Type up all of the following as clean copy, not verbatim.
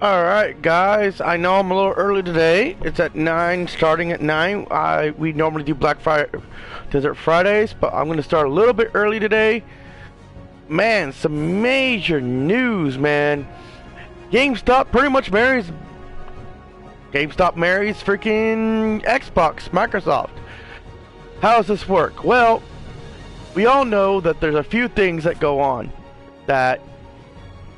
Alright guys, I know I'm a little early today. It's at 9, starting at 9. We normally do Black Friday, Desert Fridays, but I'm going to start a little bit early today. Man, some major news, man. GameStop pretty much marries... GameStop marries freaking Xbox, Microsoft. How does this work? Well, we all know that there's a few things that go on that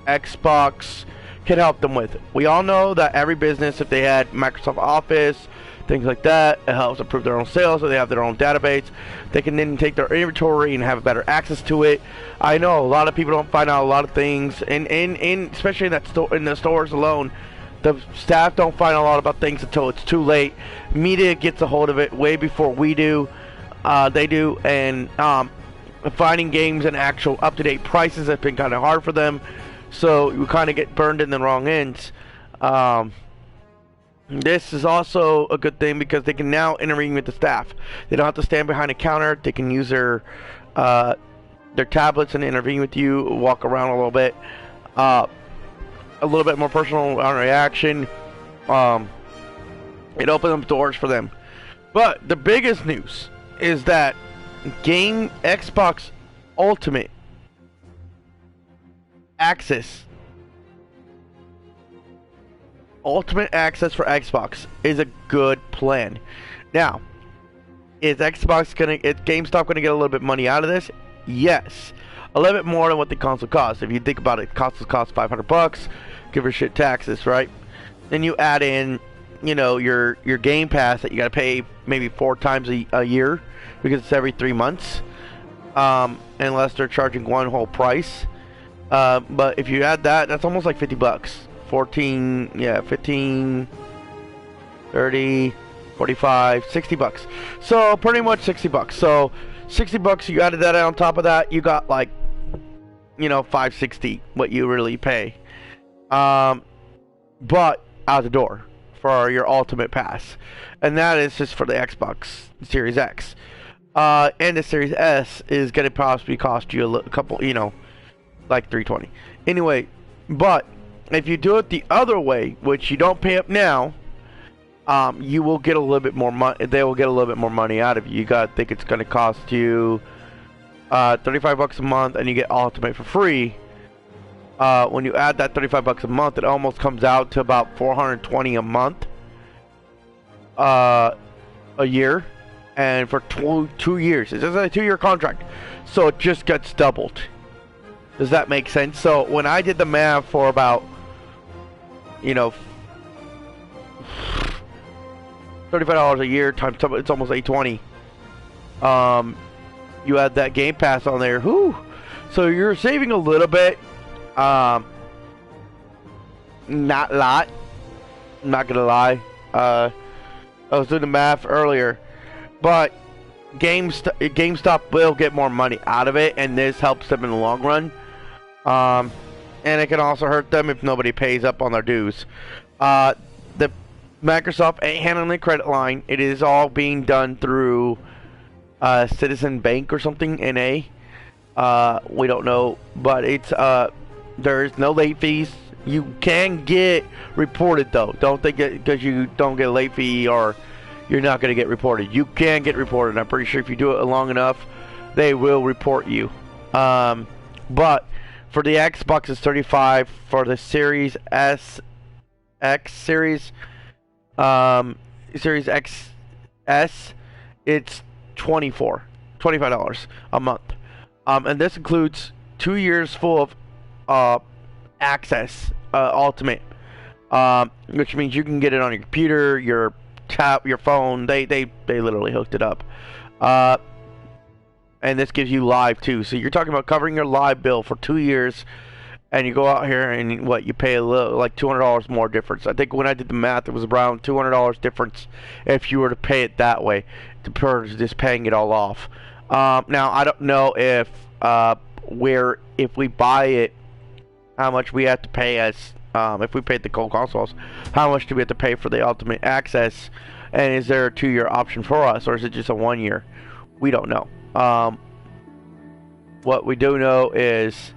Xbox can help them with. We all know that every business, if they had Microsoft Office, things like that, it helps improve their own sales. So they have their own database. They can then take their inventory and have better access to it. I know a lot of people don't find out a lot of things, and especially in that store, in the stores alone, the staff don't find a lot about things until it's too late. Media gets a hold of it way before we do. They do, and finding games and actual up-to-date prices have been kind of hard for them. So you kind of get burned in the wrong ends. This is also a good thing because they can now intervene with the staff. They don't have to stand behind a counter. They can use their tablets and intervene with you, walk around a little bit. A little bit more personal reaction. It opened up doors for them. But the biggest news is that Xbox Ultimate Access, Ultimate Access for Xbox is a good plan. Now, is GameStop gonna get a little bit money out of this? Yes, a little bit more than what the console costs. If you think about it, consoles cost $500. Give her shit taxes, right? Then you add in, you know, your Game Pass that you gotta pay maybe 4 times a year because it's every 3 months, unless they're charging one whole price. But if you add that, that's almost like $50. 14, yeah, 15, 30, 45, $60. So pretty much $60. So $60, you added that on top of that, you got like, you know, $560 what you really pay. But out the door for your Ultimate Pass, and that is just for the Xbox Series X. And the Series S is gonna possibly cost you a couple, you know, like $320. Anyway, but if you do it the other way, which you don't pay up now, you will get a little bit more money. They will get a little bit more money out of you. You gotta think it's gonna cost you $35 a month, and you get Ultimate for free. When you add that $35 a month, it almost comes out to about $420 a month, a year, and for 2 years. It's just a 2-year contract, so it just gets doubled. Does that make sense? So when I did the math for about, you know, $35 a year times, it's almost $820. You add that Game Pass on there, whoo! So you're saving a little bit. Not a lot. I'm not gonna lie. I was doing the math earlier, but GameStop will get more money out of it, and this helps them in the long run. And it can also hurt them if nobody pays up on their dues. The Microsoft ain't handling the credit line. It is all being done through Citizen Bank or something, NA. We don't know, but it's there's no late fees. You can get reported though. Don't think it because you don't get a late fee or you're not going to get reported. You can get reported. I'm pretty sure if you do it long enough, they will report you. But for the Xbox, it's $35. For the Series Series XS, it's $25 a month. And this includes 2 years full of access, Ultimate, which means you can get it on your computer, your your phone. They literally hooked it up. And this gives you live too. So you're talking about covering your live bill for 2 years, and you go out here and what you pay a little, like $200 more difference. I think when I did the math, it was around $200 difference if you were to pay it that way, to just paying it all off. Now I don't know if if we buy it, how much we have to pay as if we paid the cold consoles, how much do we have to pay for the Ultimate Access, and is there a 2-year option for us, or is it just a 1 year? We don't know. What we do know is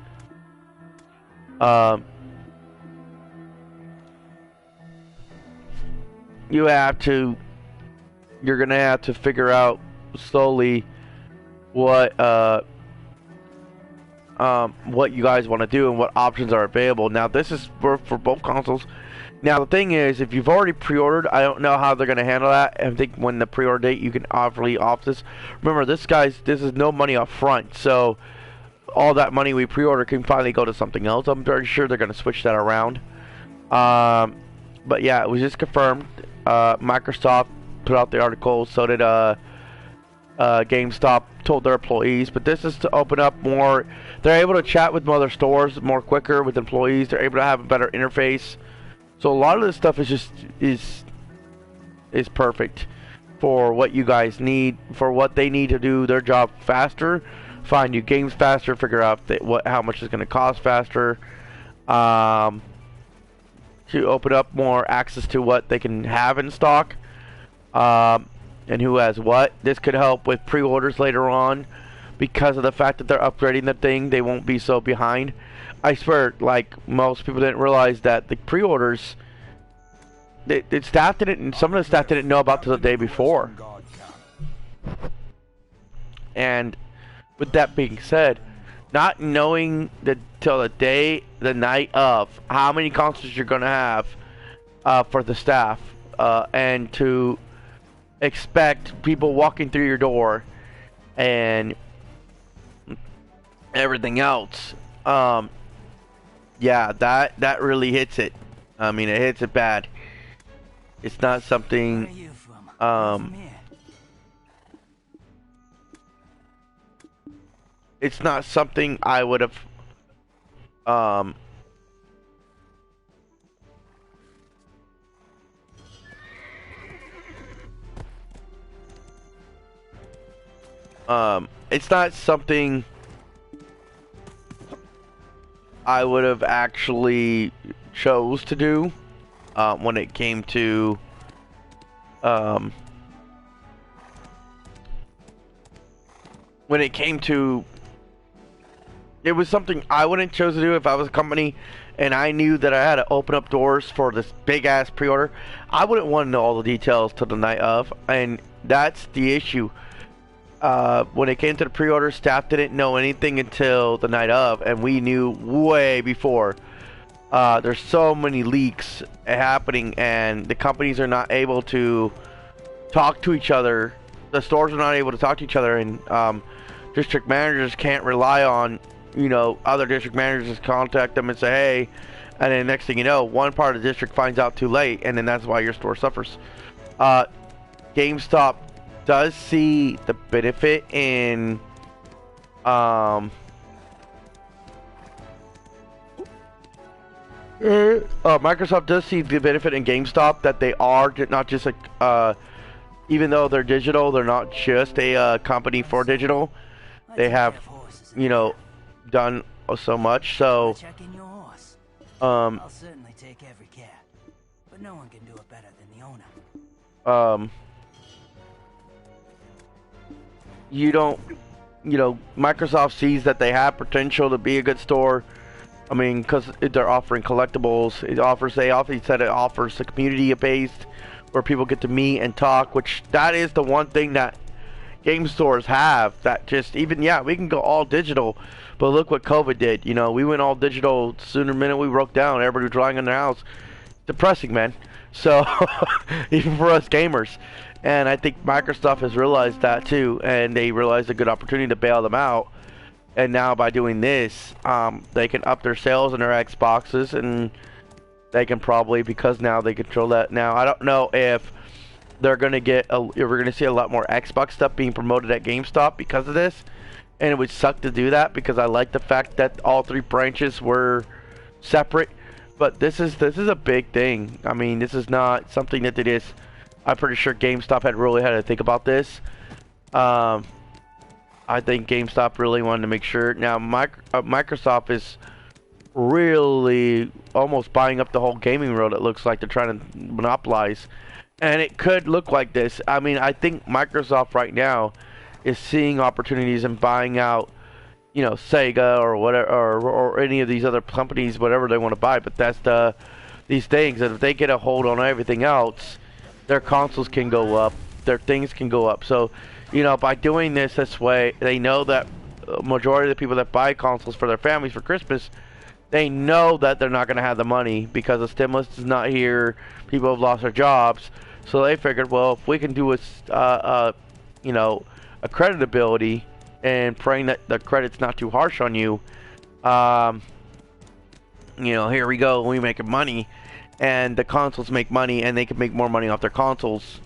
you're gonna have to figure out slowly what you guys want to do and what options are available. Now this is for both consoles. Now the thing is, if you've already pre-ordered, I don't know how they're going to handle that. I think when the pre-order date, you can obviously off this. Remember, this is no money up front, so all that money we pre-order can finally go to something else. I'm very sure they're going to switch that around. But yeah, it was just confirmed. Microsoft put out the article, so did GameStop told their employees. But this is to open up more. They're able to chat with other stores more quicker with employees. They're able to have a better interface. So a lot of this stuff is just is perfect for what you guys need, for what they need to do their job faster, find new games faster, figure out how much it's going to cost faster, to open up more access to what they can have in stock, and who has what. This could help with pre-orders later on because of the fact that they're upgrading the thing. They won't be so behind. I swear, like, most people didn't realize that the pre-orders, the staff didn't, and some of the staff didn't know about till the day before. And with that being said, not knowing till the night of, how many consoles you're gonna have for the staff, and to expect people walking through your door and everything else. Yeah, that really hits it. I mean, it hits it bad. It's not something, it's not something I would have, it's not something I would have actually chose to do when it came to it was something I wouldn't chose to do if I was a company and I knew that I had to open up doors for this big ass pre-order. I wouldn't want to know all the details till the night of, and that's the issue. When it came to the pre-order, staff didn't know anything until the night of, and we knew way before. There's so many leaks happening, and the companies are not able to talk to each other. The stores are not able to talk to each other, and district managers can't rely on, other district managers to contact them and say, hey, and then next thing you know, one part of the district finds out too late, and then that's why your store suffers. GameStop does see the benefit in Microsoft does see the benefit in GameStop that they are not just like even though they're digital, they're not just a company for digital. They have done so much. So I'll certainly take every care, but no one can do it better than the owner. Microsoft sees that they have potential to be a good store. I mean, because they're offering collectibles. They offers the community based where people get to meet and talk, which that is the one thing that game stores have. That just we can go all digital, but look what COVID did. We went all digital sooner the minute we broke down. Everybody was relying on their house. Depressing, man. So even for us gamers. And I think Microsoft has realized that too, and they realized a good opportunity to bail them out. And now by doing this, they can up their sales on their Xboxes, and they can probably, because now they control that. Now I don't know if they're gonna if we're gonna see a lot more Xbox stuff being promoted at GameStop because of this, and it would suck to do that because I like the fact that all three branches were separate. But this is a big thing. I mean, this is not something that they just. I'm pretty sure GameStop had to think about this. I think GameStop really wanted to make sure. Now, Microsoft is really almost buying up the whole gaming world. It looks like they're trying to monopolize, and it could look like this. I mean, I think Microsoft right now is seeing opportunities and buying out, Sega or whatever, or any of these other companies, whatever they want to buy. But that's these things, and if they get a hold on everything else, their consoles can go up, their things can go up. So, you know, by doing this way, they know that the majority of the people that buy consoles for their families for Christmas, they know that they're not going to have the money because the stimulus is not here. People have lost their jobs, so they figured, well, if we can do you know, a creditability and praying that the credit's not too harsh on you, you know, here we go, we making money, and the consoles make money, and they can make more money off their consoles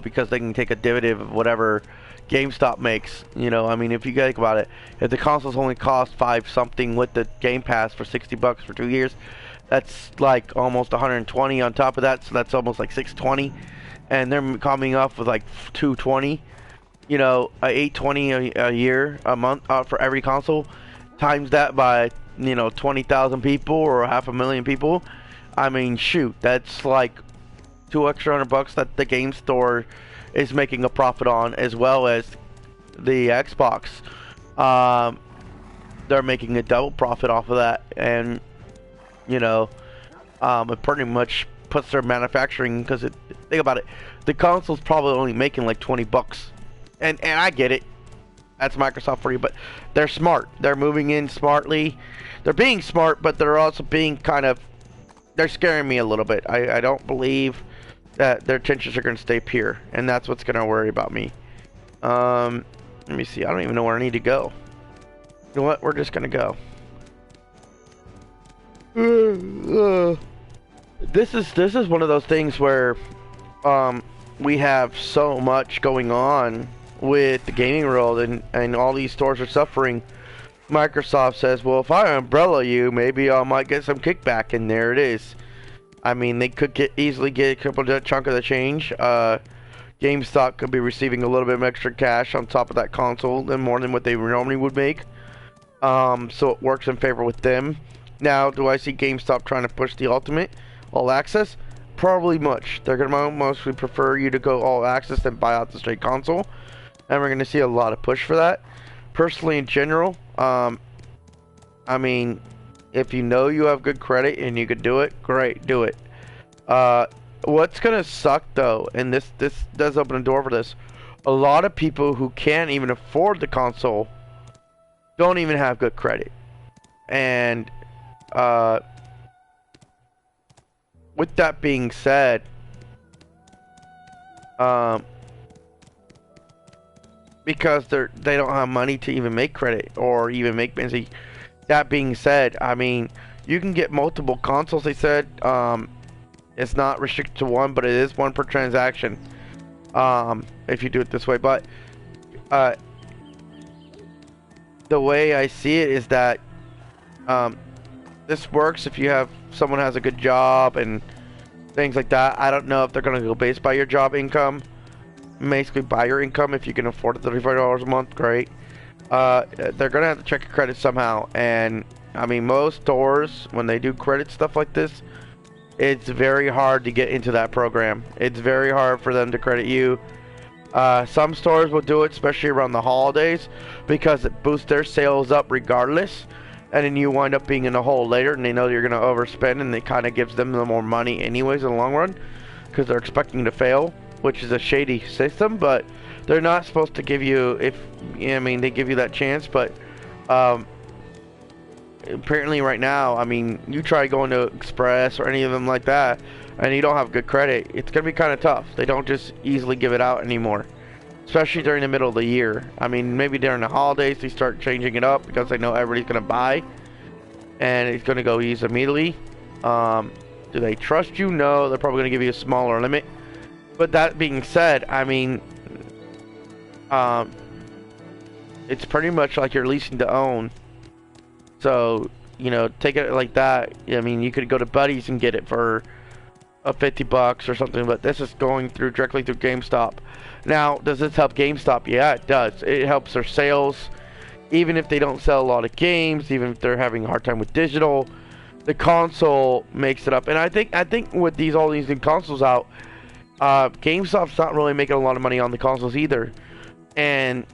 because they can take a dividend of whatever GameStop makes. You know, I mean, if you think about it, if the consoles only cost 5 something with the Game Pass for $60 for 2 years, that's like almost 120 on top of that, so that's almost like 620, and they're coming off with like 220. You know, 820 a year, a month for every console, times that by, you know, 20,000 people or 500,000 people. I mean, shoot, that's like $200 extra that the game store is making a profit on, as well as the Xbox. They're making a double profit off of that, and you know, it pretty much puts their manufacturing, because think about it, the console's probably only making like $20. And I get it, that's Microsoft for you, but they're smart. They're moving in smartly. They're being smart, but they're also being kind of, they're scaring me a little bit. I don't believe that their intentions are going to stay pure, and that's what's going to worry about me. Let me see. I don't even know where I need to go. You know what? We're just going to go. This is one of those things where we have so much going on with the gaming world, and all these stores are suffering. Microsoft says, well, if I umbrella you, maybe I might get some kickback, and there it is. I mean, they could easily get a couple of chunk of the change. GameStop could be receiving a little bit of extra cash on top of that console, and more than what they normally would make. So it works in favor with them. Now, do I see GameStop trying to push the Ultimate All Access? Probably much. They're going to mostly prefer you to go All Access than buy out the straight console. And we're going to see a lot of push for that. Personally, in general, I mean, if you know you have good credit and you could do it, great, do it. What's going to suck, though, and this does open a door for this, a lot of people who can't even afford the console don't even have good credit. And with that being said, because they don't have money to even make credit or even make benzene. That being said, I mean, you can get multiple consoles. They said it's not restricted to one, but it is one per transaction if you do it this way. But the way I see it is that this works if you have someone has a good job and things like that. I don't know if they're gonna go based by your job income, basically by your income. If you can afford $35 a month, great. They're gonna have to check your credit somehow, and I mean, most stores, when they do credit stuff like this, it's very hard to get into that program. It's very hard for them to credit you. Some stores will do it, especially around the holidays, because it boosts their sales up regardless, and then you wind up being in a hole later, and they know you're gonna overspend, and it kind of gives them the more money anyways in the long run, because they're expecting to fail, which is a shady system. But they're not supposed to give you, I mean, they give you that chance, but apparently right now, I mean, you try going to Express or any of them like that, and you don't have good credit, it's gonna be kind of tough. They don't just easily give it out anymore, especially during the middle of the year. I mean, maybe during the holidays they start changing it up because they know everybody's gonna buy, and it's gonna go easy immediately. Do they trust you? No, they're probably gonna give you a smaller limit. But that being said, I mean, it's pretty much like you're leasing to own. So, you know, take it like that. I mean, you could go to Buddy's and get it for $50 or something, but this is going through directly through GameStop. Now, does this help GameStop? Yeah, it does. It helps their sales. Even if they don't sell a lot of games, even if they're having a hard time with digital, the console makes it up. And I think with all these new consoles out, GameStop's not really making a lot of money on the consoles either, and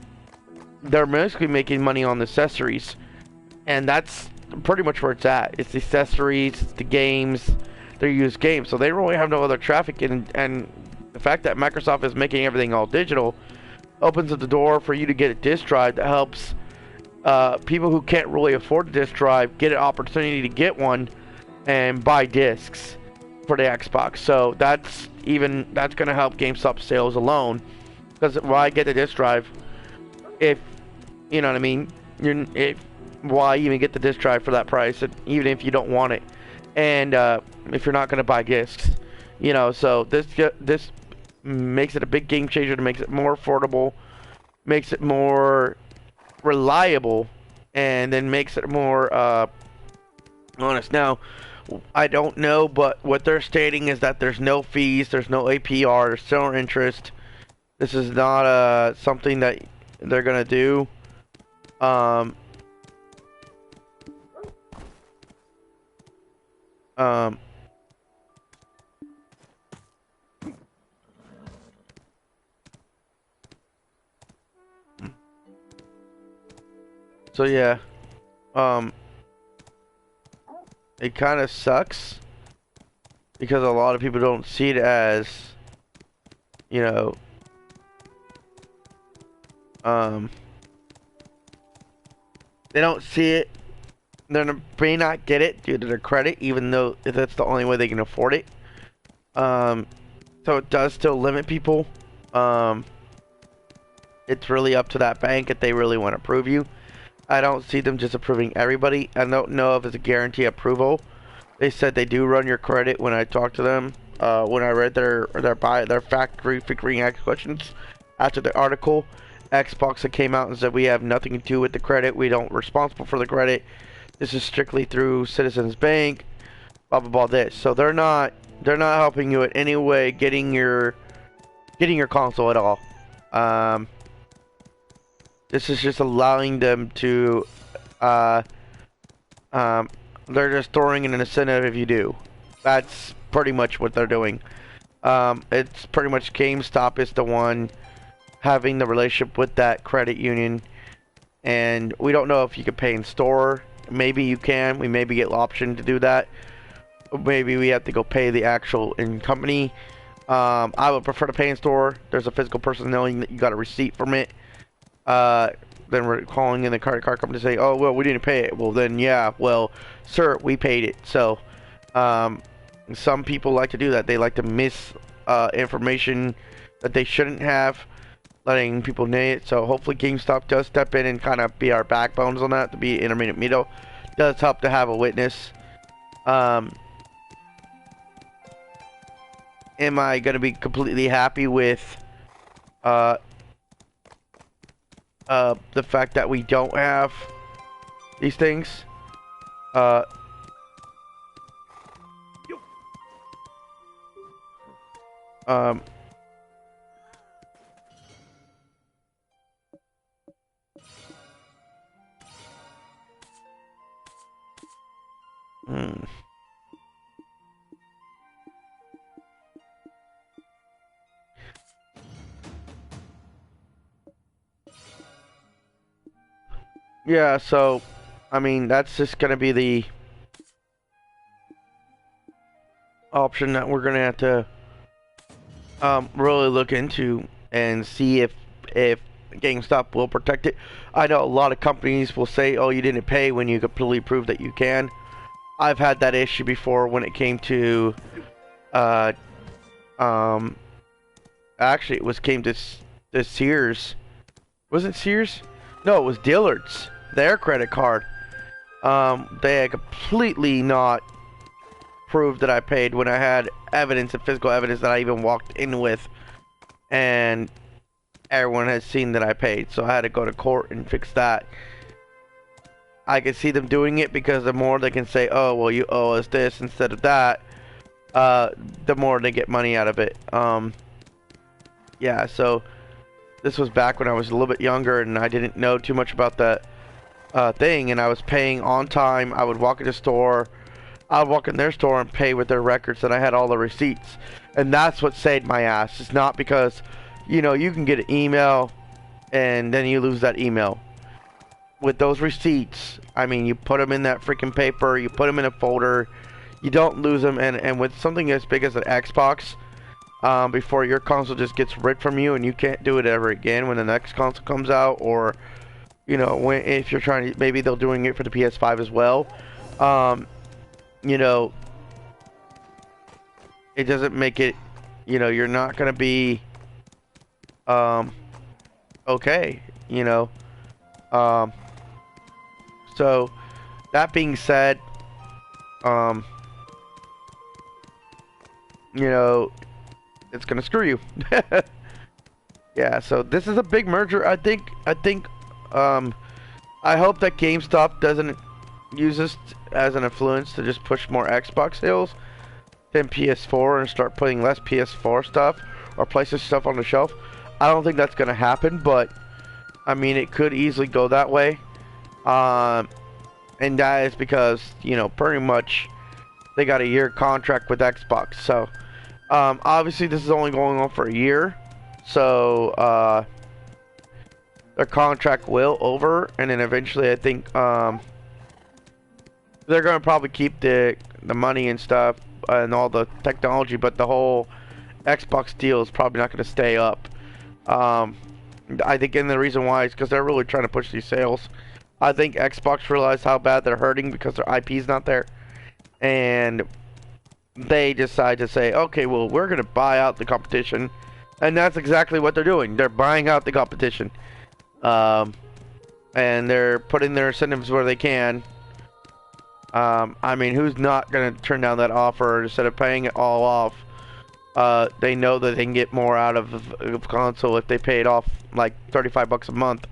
they're mostly making money on the accessories, and that's pretty much where it's at. It's the accessories, it's the games, they're used games, so they really have no other traffic, and the fact that Microsoft is making everything all digital opens up the door for you to get a disk drive that helps people who can't really afford a disk drive get an opportunity to get one and buy discs for the Xbox. So that's going to help GameStop sales alone, because why get a disk drive if, you know what I mean, why even get the disk drive for that price, even if you don't want it, and if you're not going to buy discs, you know. So this makes it a big game changer. It makes it more affordable, makes it more reliable, and then makes it more honest. Now, I don't know, but what they're stating is that there's no fees, there's no APR, there's no interest. This is not something that they're gonna do. So yeah, it kind of sucks because a lot of people don't see it as, you know, they don't see it. They may not get it due to their credit, even though that's the only way they can afford it. So it does still limit people. It's really up to that bank if they really want to approve you. I don't see them just approving everybody. I don't know if it's a guarantee approval. They said they do run your credit when I talked to them. When I read their factory figuring questions after the article, Xbox came out and said we have nothing to do with the credit. We don't responsible for the credit. This is strictly through Citizens Bank. Blah blah blah. This. So they're not helping you in any way getting your console at all. This is just allowing them to, they're just throwing in an incentive if you do. That's pretty much what they're doing. It's pretty much GameStop is the one having the relationship with that credit union. And we don't know if you can pay in store. Maybe you can. We maybe get the option to do that. Maybe we have to go pay the actual in company. I would prefer to pay in store. There's a physical person knowing that you got a receipt from it. Then we're calling in the credit card company to say, oh, well, we didn't pay it. Well, then, yeah, well, sir, we paid it. So, some people like to do that. They like to miss information that they shouldn't have, letting people know it. So, hopefully, GameStop does step in and kind of be our backbones on that, to be intermediate middle. Does help to have a witness. Am I going to be completely happy with the fact that we don't have these things? Yeah, so, I mean, that's just gonna be the option that we're gonna have to really look into and see if GameStop will protect it. I know a lot of companies will say, oh, you didn't pay, when you completely prove that you can. I've had that issue before when it came to actually it came to Sears. Was it Sears? No, it was Dillard's. Their credit card. They had completely not proved that I paid when I had evidence and physical evidence that I even walked in with, and everyone has seen that I paid. So I had to go to court and fix that. I can see them doing it because the more they can say, oh, well, you owe us this instead of that, the more they get money out of it. Yeah, so this was back when I was a little bit younger and I didn't know too much about that thing, and I was paying on time. I would walk in the store, I would walk in their store and pay with their records, and I had all the receipts. And that's what saved my ass. It's not because, you know, you can get an email and then you lose that email. With those receipts, I mean, you put them in that freaking paper, you put them in a folder, you don't lose them. And with something as big as an Xbox, before your console just gets ripped from you and you can't do it ever again when the next console comes out, or you know, when if you're trying to, maybe they're doing it for the PS5 as well. You know, it doesn't make it, you know, you're not gonna be okay, you know. So that being said, you know, it's gonna screw you. Yeah, so this is a big merger. I think I hope that GameStop doesn't use this as an influence to just push more Xbox sales than PS4 and start putting less PS4 stuff or PlayStation stuff on the shelf. I don't think that's gonna happen, but I mean, it could easily go that way. And that is because, you know, pretty much they got a year contract with Xbox. So obviously this is only going on for a year, so their contract will over, and then eventually I think they're gonna probably keep the money and stuff and all the technology, but the whole Xbox deal is probably not gonna stay up. I think, and the reason why is because they're really trying to push these sales. I think Xbox realized how bad they're hurting because their IP's not there, and they decide to say, okay, well, we're gonna buy out the competition, and that's exactly what they're doing. They're buying out the competition, and they're putting their incentives where they can. I mean, who's not gonna turn down that offer instead of paying it all off? They know that they can get more out of console if they pay it off like $35 a month,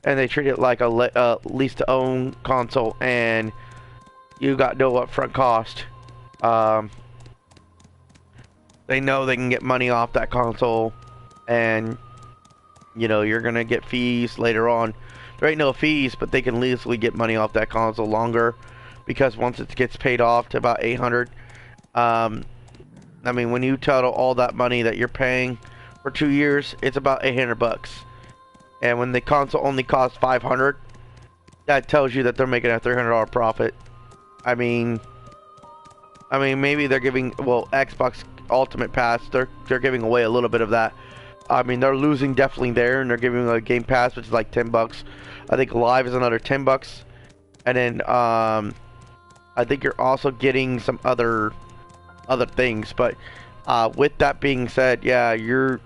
and they treat it like a lease-to-own console, and you got no upfront cost. They know they can get money off that console, and you know you're gonna get fees later on. There ain't no fees, but they can easily get money off that console longer, because once it gets paid off to about 800, I mean, when you total all that money that you're paying for 2 years, it's about $800. And when the console only costs 500, that tells you that they're making a $300 profit. I mean, maybe they're giving, well, Xbox Ultimate Pass, they're giving away a little bit of that. I mean, they're losing definitely there, and they're giving a Game Pass, which is like $10. I think Live is another $10, and then I think you're also getting some other things. But with that being said, yeah, you're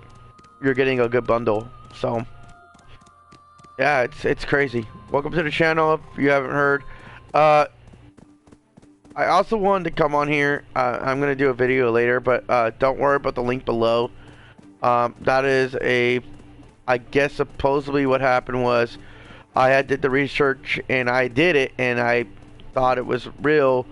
getting a good bundle. So yeah, it's crazy. Welcome to the channel if you haven't heard. I also wanted to come on here. I'm gonna do a video later, but don't worry about the link below. That is I guess supposedly what happened was I did the research and I did it, and I thought it was real,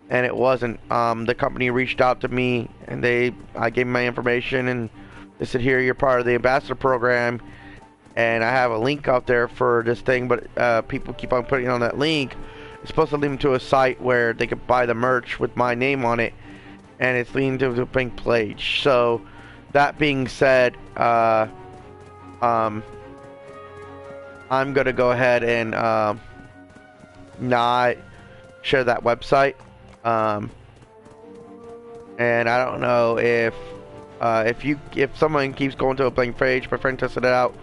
and it wasn't. The company reached out to me, and I gave them my information, and they said, here, you're part of the ambassador program, and I have a link out there for this thing, but people keep on putting on that link. It's supposed to lead them to a site where they could buy the merch with my name on it, and it's leading to a pink page. So that being said, I'm gonna go ahead and not share that website. And I don't know if someone keeps going to a blank page, my friend tested it out.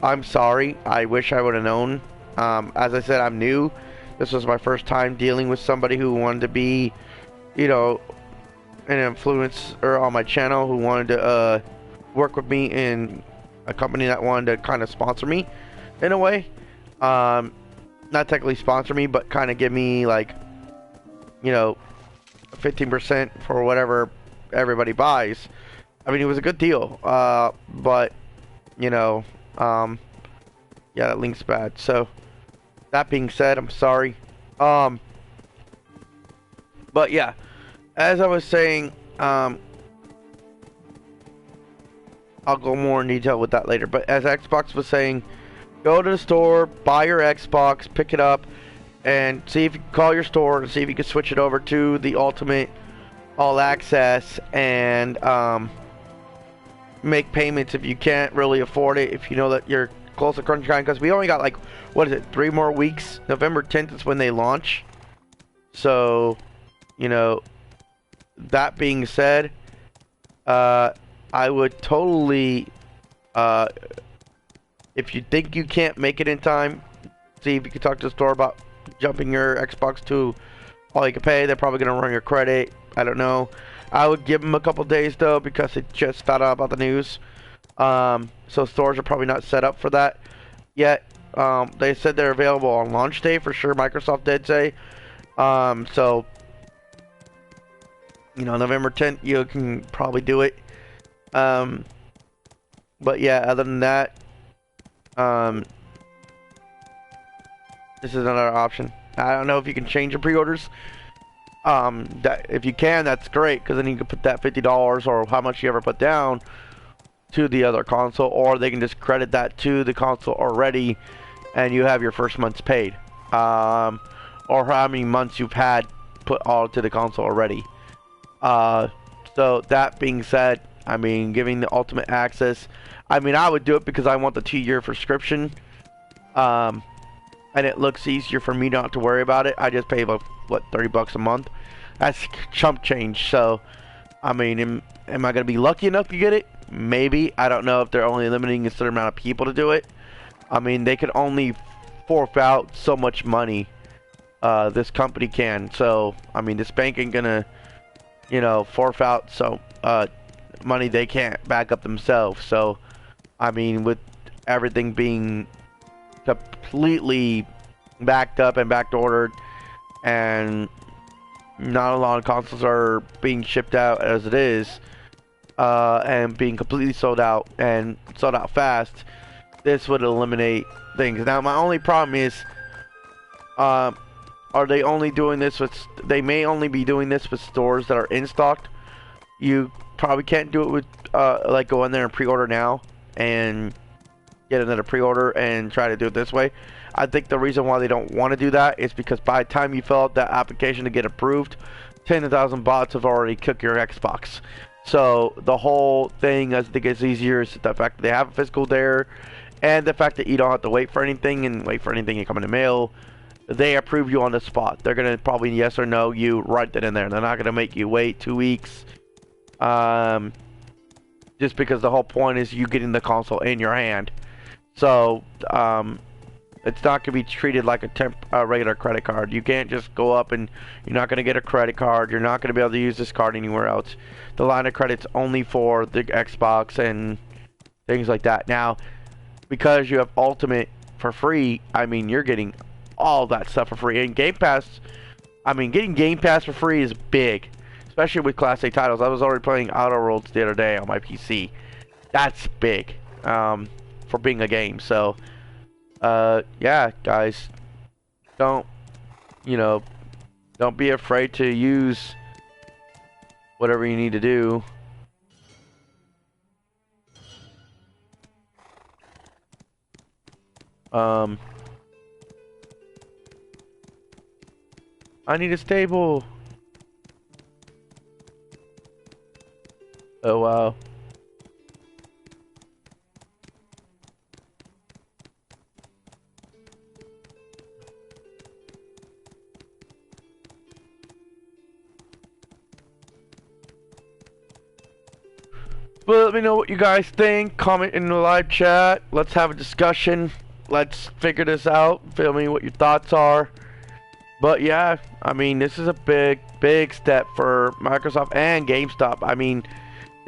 I'm sorry. I wish I would have known. As I said, I'm new. This was my first time dealing with somebody who wanted to be, you know, an influencer on my channel, who wanted to work with me in a company that wanted to kind of sponsor me in a way. Not technically sponsor me, but kind of give me, like, you know, 15% for whatever everybody buys. I mean, it was a good deal, but you know, yeah, that link's bad. So that being said, I'm sorry. But yeah, as I was saying, I'll go more in detail with that later. But as Xbox was saying, go to the store, buy your Xbox, pick it up, and see if you can call your store and see if you can switch it over to the Ultimate All Access, and make payments if you can't really afford it, if you know that you're close to crunch time, because we only got, like, what is it, 3 more weeks. November 10th is when they launch. So, you know, that being said, I I would totally, if you think you can't make it in time, see if you can talk to the store about jumping your Xbox to all you can pay. They're probably gonna run your credit. I don't know. I would give them a couple days though because they just found out about the news. So stores are probably not set up for that yet. They said they're available on launch day for sure. Microsoft did say. So you know, November 10th, you can probably do it. But yeah, other than that, this is another option. I don't know if you can change your pre-orders. That if you can, that's great, because then you can put that $50 or how much you ever put down to the other console, or they can just credit that to the console already, and you have your first month's paid, or how many months you've had put all to the console already. So that being said, I mean, giving the ultimate access, I mean, I would do it because I want the 2-year subscription, and it looks easier for me not to worry about it. I just pay about, what, $30 a month. That's chump change. So I mean, am I gonna be lucky enough to get it? Maybe. I don't know if they're only limiting a certain amount of people to do it. I mean, they could only fork out so much money, this company can. So I mean, this bank ain't gonna, you know, fork out so money they can't back up themselves. So I mean, with everything being completely backed up and back ordered, and not a lot of consoles are being shipped out as it is, and being completely sold out and sold out fast, this would eliminate things. Now my only problem is, are they only doing this with, they may only be doing this with stores that are in stock. You probably can't do it with like go in there and pre-order now and get another pre-order and try to do it this way. I think the reason why they don't want to do that is because by the time you fill out that application to get approved, 10,000 bots have already cooked your Xbox. So the whole thing, I think, is easier is the fact that they have a physical there, and the fact that you don't have to wait for anything to come in the mail. They approve you on the spot. They're gonna probably yes or no you right then and there. They're not gonna make you wait 2 weeks. Just because the whole point is you getting the console in your hand. So it's not going to be treated like a regular credit card. You can't just go up and you're not going to get a credit card. You're not going to be able to use this card anywhere else. The line of credit's only for the Xbox and things like that. Now, because you have Ultimate for free, I mean, you're getting all that stuff for free. And Game Pass, I mean, getting Game Pass for free is big, especially with Class A titles. I was already playing Outer Worlds the other day on my PC. That's big for being a game. So yeah, guys, don't be afraid to use whatever you need to do. I need a stable. Oh wow. But let me know what you guys think. Comment in the live chat. Let's have a discussion. Let's figure this out. Feel me what your thoughts are. But yeah, I mean, this is a big step for Microsoft and GameStop. I mean,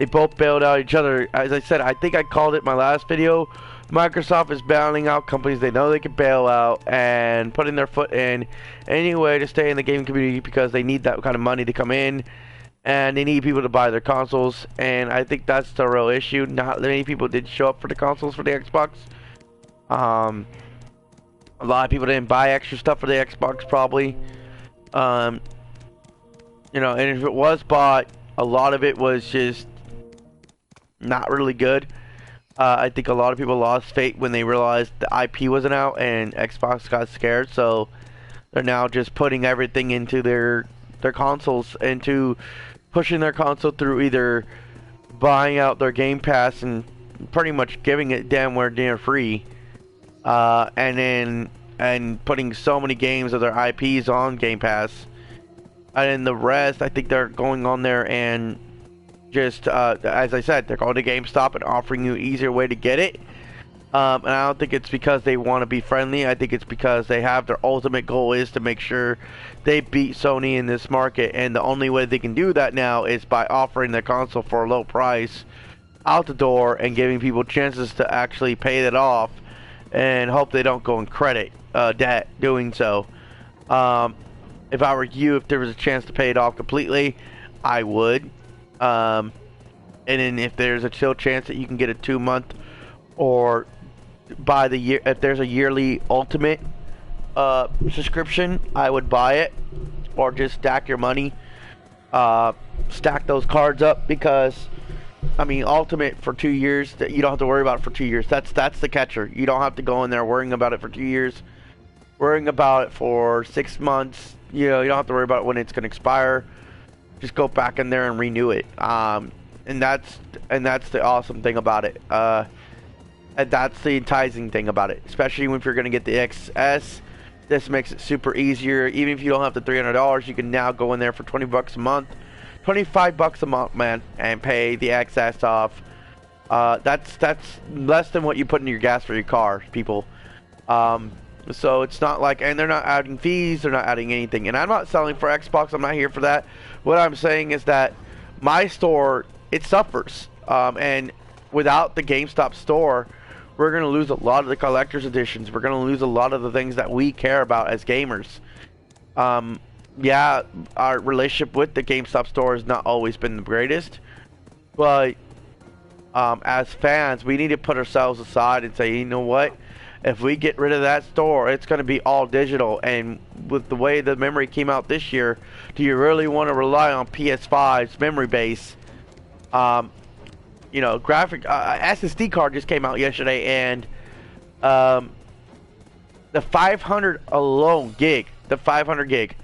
they both bailed out each other. As I said, I think I called it in my last video. Microsoft is bailing out companies they know they can bail out and putting their foot in anyway to stay in the gaming community because they need that kind of money to come in. And they need people to buy their consoles, and I think that's the real issue. Not many people did show up for the consoles for the Xbox. A lot of people didn't buy extra stuff for the Xbox, probably. You know, and if it was bought, a lot of it was just not really good. I think a lot of people lost faith when they realized the IP wasn't out, and Xbox got scared. So they're now just putting everything into their consoles, into pushing their console through either buying out their Game Pass and pretty much giving it damn near free, and putting so many games of their IPs on Game Pass, and then the rest I think they're going on there and Just as I said, they're going to GameStop and offering you an easier way to get it. And I don't think it's because they want to be friendly. I think it's because they have their ultimate goal is to make sure they beat Sony in this market. And the only way they can do that now is by offering their console for a low price out the door and giving people chances to actually pay that off and hope they don't go in credit debt doing so. If I were you, if there was a chance to pay it off completely, I would. And then if there's a still chance that you can get a 2-month or buy the year, if there's a yearly ultimate subscription, I would buy it, or just stack your money, stack those cards up, because I mean ultimate for 2 years, that you don't have to worry about it for 2 years. That's the catcher. You don't have to go in there worrying about it for 2 years, worrying about it for 6 months. You know, you don't have to worry about when it's going to expire. Just go back in there and renew it. And that's the awesome thing about it. And that's the enticing thing about it, especially if you're going to get the XS. This makes it super easier. Even if you don't have the $300, you can now go in there for 20 bucks a month, 25 bucks a month, man, and pay the XS off. That's less than what you put in your gas for your car, people. So it's not like, and they're not adding fees, they're not adding anything. And I'm not selling for Xbox, I'm not here for that. What I'm saying is that my store, it suffers. And without the GameStop store, we're going to lose a lot of the collector's editions. We're going to lose a lot of the things that we care about as gamers. Yeah, our relationship with the GameStop store has not always been the greatest. But as fans, we need to put ourselves aside and say, you know what? If we get rid of that store, it's going to be all digital. And with the way the memory came out this year, do you really want to rely on PS5's memory base? You know, graphic SSD card just came out yesterday, and the 500 alone gig, the 500 gig,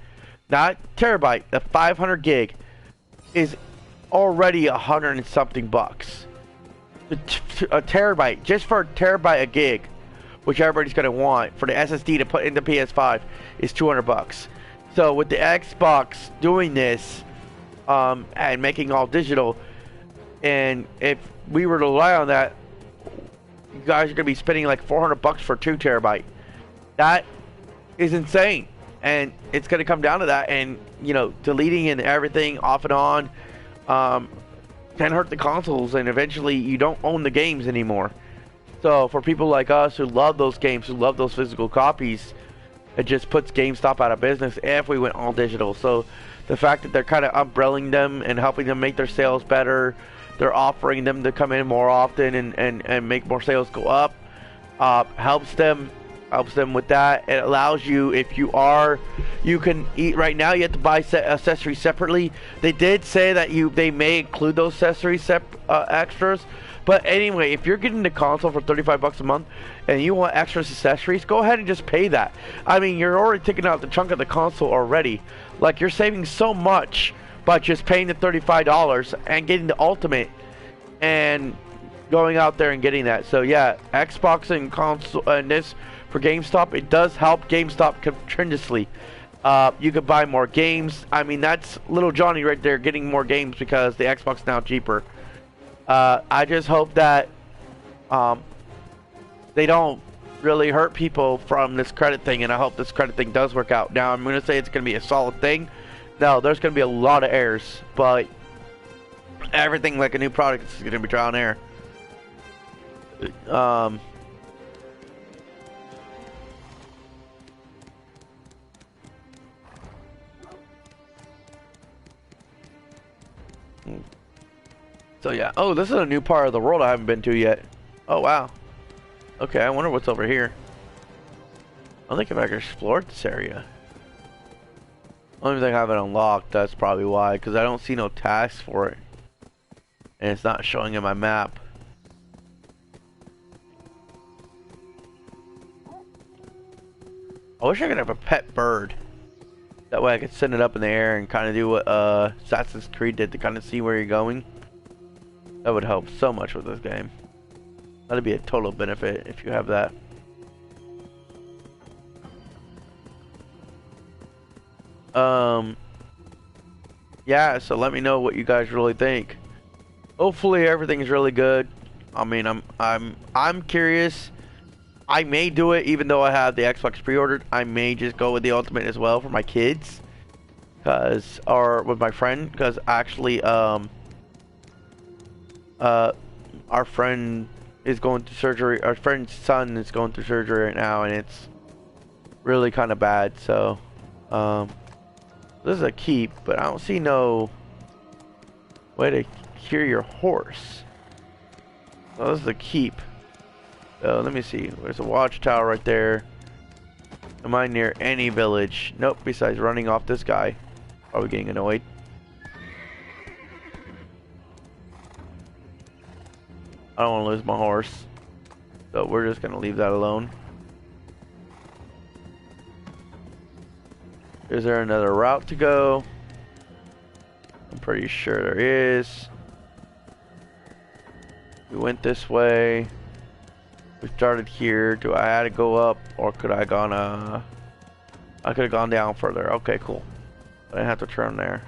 not terabyte, the 500 gig is already 100 and something bucks. A terabyte, just for a terabyte a gig, which everybody's gonna want for the SSD to put into PS5, is 200 bucks. So with the Xbox doing this and making all digital, and if we were to rely on that, you guys are gonna be spending like 400 bucks for 2 terabyte. That is insane, and it's gonna come down to that. And you know, deleting and everything off and on can hurt the consoles, and eventually you don't own the games anymore. So for people like us who love those games, who love those physical copies, it just puts GameStop out of business if we went all digital. So the fact that they're kind of umbrelling them and helping them make their sales better, they're offering them to come in more often and make more sales go up, helps them with that. It allows you, if you can eat right now, you have to buy accessories separately. They did say that they may include those accessories extras. But anyway, if you're getting the console for 35 bucks a month and you want extra accessories, go ahead and just pay that. I mean, you're already taking out the chunk of the console already. Like, you're saving so much by just paying the $35 and getting the ultimate and going out there and getting that. So yeah, Xbox and console and this for GameStop, it does help GameStop tremendously. You could buy more games. I mean, that's little Johnny right there getting more games because the Xbox is now cheaper. I just hope that they don't really hurt people from this credit thing, and I hope this credit thing does work out. Now, I'm going to say it's going to be a solid thing. No, there's going to be a lot of errors, but everything like a new product is going to be trial and error. So yeah. Oh, this is a new part of the world I haven't been to yet. Oh wow. Okay, I wonder what's over here. I don't think I've ever explored this area. I don't even think I have it unlocked. That's probably why, because I don't see no tasks for it, and it's not showing in my map. I wish I could have a pet bird. That way I could send it up in the air and kind of do what Assassin's Creed did to kind of see where you're going. That would help so much with this game. That'd be a total benefit if you have that. Yeah, so let me know what you guys really think. Hopefully everything's really good. I mean, I'm curious. I may do it even though I have the Xbox pre-ordered. I may just go with the Ultimate as well for my kids, or with my friend, because actually our friend is going through surgery. Our friend's son is going through surgery right now, and it's really kind of bad. So this is a keep, but I don't see no way to cure your horse. Oh, this is a keep. So let me see. There's a watchtower right there. Am I near any village? Nope, besides running off this guy. Probably getting annoyed. I don't want to lose my horse. So we're just going to leave that alone. Is there another route to go? I'm pretty sure there is. We went this way. We started here. Do I have to go up, or could I gone? I could have gone down further. Okay, cool. I didn't have to turn there.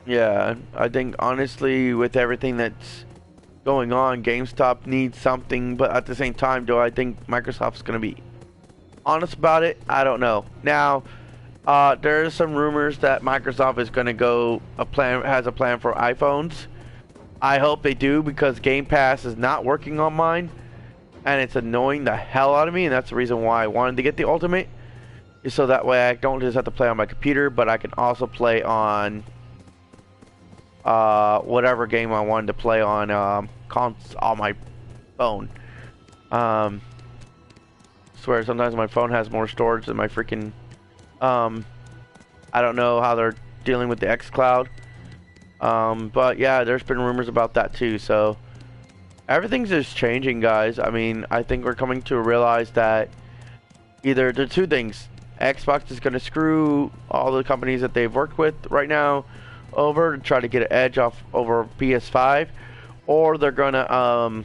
Yeah, I think honestly, with everything that's going on, GameStop needs something, but at the same time, do I think Microsoft's going to be honest about it? I don't know. Now, there's some rumors that Microsoft is going to has a plan for iPhones. I hope they do, because Game Pass is not working on mine, and it's annoying the hell out of me, and that's the reason why I wanted to get the Ultimate, is so that way I don't just have to play on my computer, but I can also play on whatever game I wanted to play on on my phone. Swear sometimes my phone has more storage than my freaking I don't know how they're dealing with the xCloud, but yeah, there's been rumors about that too. So everything's just changing, guys. I mean, I think we're coming to realize that either there's two things: Xbox is going to screw all the companies that they've worked with right now over to try to get an edge off over PS5, or they're gonna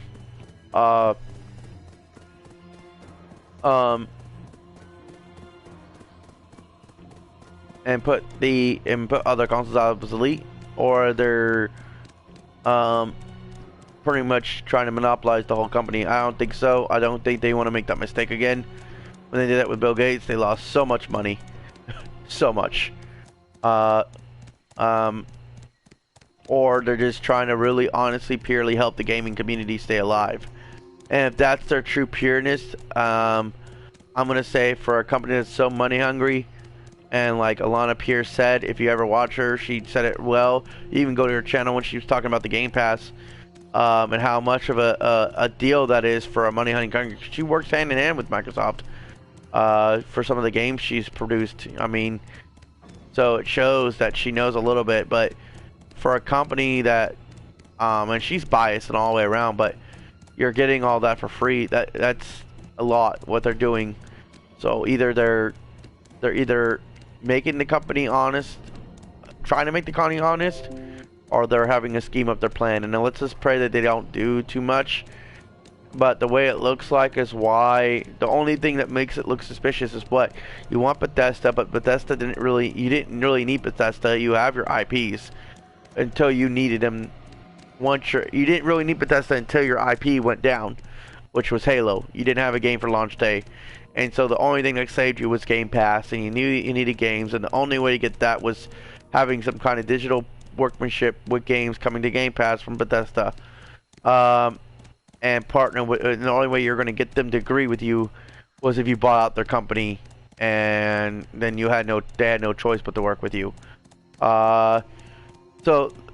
and put other consoles out of obsolete, or they're pretty much trying to monopolize the whole company. I don't think so. I don't think they want to make that mistake again. When they did that with Bill Gates, they lost so much money. So much. Or they're just trying to really honestly purely help the gaming community stay alive. And if that's their true pureness, I'm gonna say, for a company that's so money hungry, and like Alana Pierce said, if you ever watch her, she said it well. You even go to her channel when she was talking about the Game Pass, and how much of a deal that is for a money hungry company. She works hand in hand with Microsoft for some of the games she's produced. I mean, so it shows that she knows a little bit. But for a company that, and she's biased and all the way around, but you're getting all that for free. That's a lot what they're doing. So either they're either making the company honest, trying to make the company honest, or they're having a scheme up their plan. And then let's just pray that they don't do too much. But the way it looks like is why the only thing that makes it look suspicious is what you want Bethesda, but Bethesda didn't really need Bethesda. You have your IPs until you needed them. You didn't really need Bethesda until your IP went down, which was Halo. You didn't have a game for launch day, and so the only thing that saved you was Game Pass, and you knew you needed games, and the only way to get that was having some kind of digital workmanship with games coming to Game Pass from Bethesda. And partner with, and the only way you're going to get them to agree with you was if you bought out their company, and then they had no choice but to work with you. So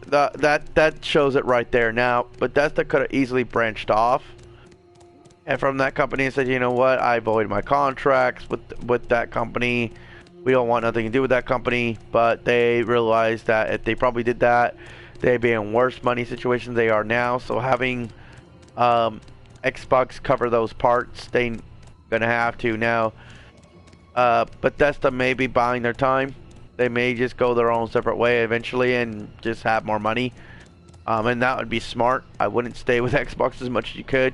that shows it right there. Now, Bethesda could have easily branched off, and from that company said, you know what, I voided my contracts with that company. We don't want nothing to do with that company. But they realized that if they probably did that, they'd be in worse money situations they are now. So having Xbox cover those parts, they gonna have to now. Bethesda may be buying their time, They may just go their own separate way eventually and just have more money. And that would be smart. I wouldn't stay with Xbox as much as you could,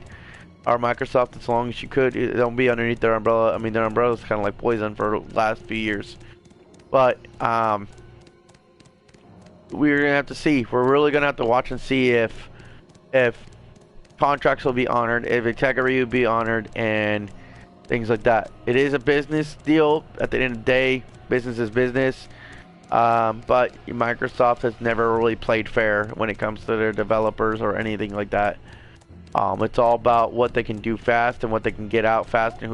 or Microsoft as long as you could. Don't be underneath their umbrella. I mean, their umbrella's kind of like poison for the last few years. But we're gonna have to see. We're really gonna have to watch and see if contracts will be honored, if integrity will be honored, and things like that. It is a business deal. At the end of the day, business is business. But Microsoft has never really played fair when it comes to their developers or anything like that. It's all about what they can do fast and what they can get out fast, and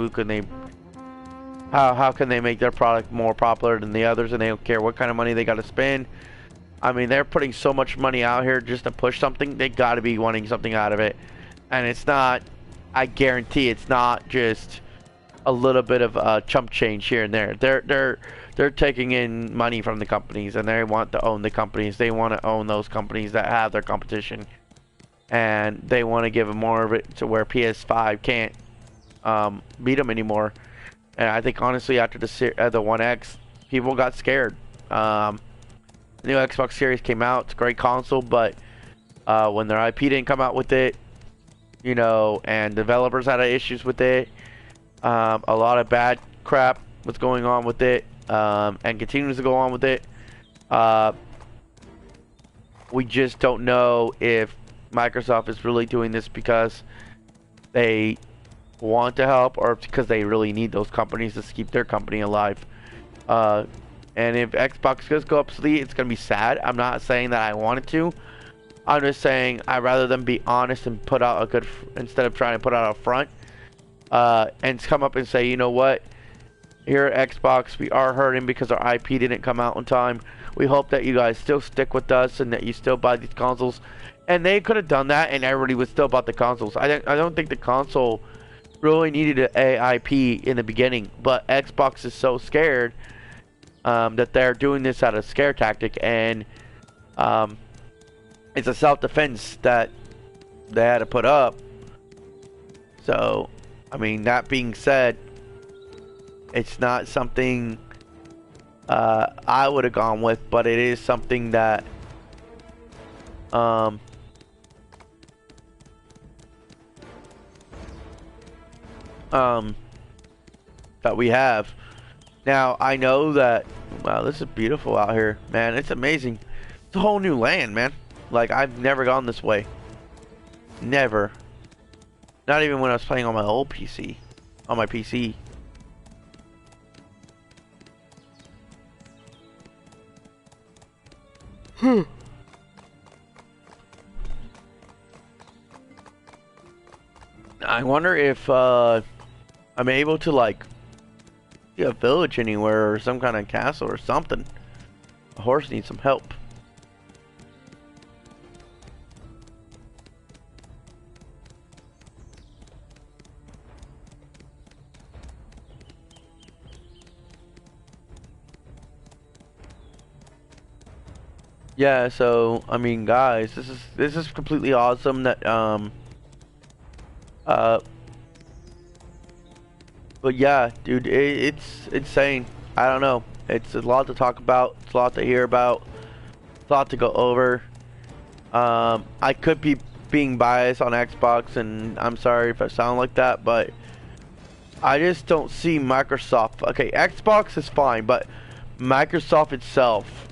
how can they make their product more popular than the others, and they don't care what kind of money they got to spend. I mean, they're putting so much money out here just to push something. They got to be wanting something out of it, and it's not. I guarantee it's not just a little bit of chump change here and there. They're taking in money from the companies, and they want to own the companies. They want to own those companies that have their competition, and they want to give them more of it to where PS5 can't beat them anymore. And I think honestly, after the One X, people got scared. The new Xbox Series came out. It's a great console, but when their IP didn't come out with it, you know, and developers had issues with it, a lot of bad crap was going on with it, and continues to go on with it. We just don't know if Microsoft is really doing this because they want to help, or because they really need those companies to keep their company alive. And if Xbox does go obsolete, it's going to be sad. I'm not saying that I want it to. I'm just saying I'd rather them be honest and put out a good, instead of trying to put out a front, and come up and say, you know what, here at Xbox, we are hurting because our IP didn't come out on time. We hope that you guys still stick with us and that you still buy these consoles. And they could have done that, and everybody would still bought the consoles. I don't think the console really needed an IP in the beginning, but Xbox is so scared that they're doing this out of scare tactic, and it's a self-defense that they had to put up. So, I mean, that being said, it's not something I would have gone with, but it is something that that we have. Now, I know that, wow, this is beautiful out here, man. It's amazing. It's a whole new land, man. Like, I've never gone this way. Never. Not even when I was playing on my old PC. On my PC. I wonder if I'm able to, like, see a village anywhere or some kind of castle or something. The horse needs some help. Yeah, so I mean, guys, this is completely awesome that but yeah, dude, it's insane. I don't know. It's a lot to talk about. It's a lot to hear about. It's a lot to go over. I could be being biased on Xbox, and I'm sorry if I sound like that, but I just don't see Microsoft. Okay, Xbox is fine, but Microsoft itself,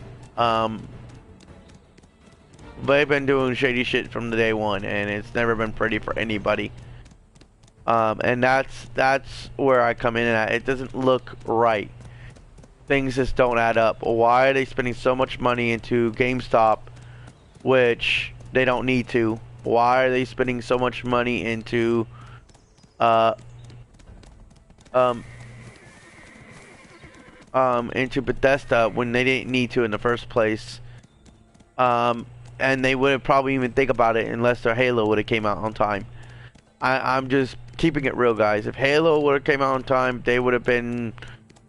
they've been doing shady shit from the day one, and it's never been pretty for anybody. And that's where I come in at. It doesn't look right. Things just don't add up. Why are they spending so much money into GameStop, which they don't need to? Why are they spending so much money into into Bethesda when they didn't need to in the first place? And they wouldn't probably even think about it unless their Halo would have came out on time. I'm just keeping it real, guys. If Halo would have came out on time, they would have been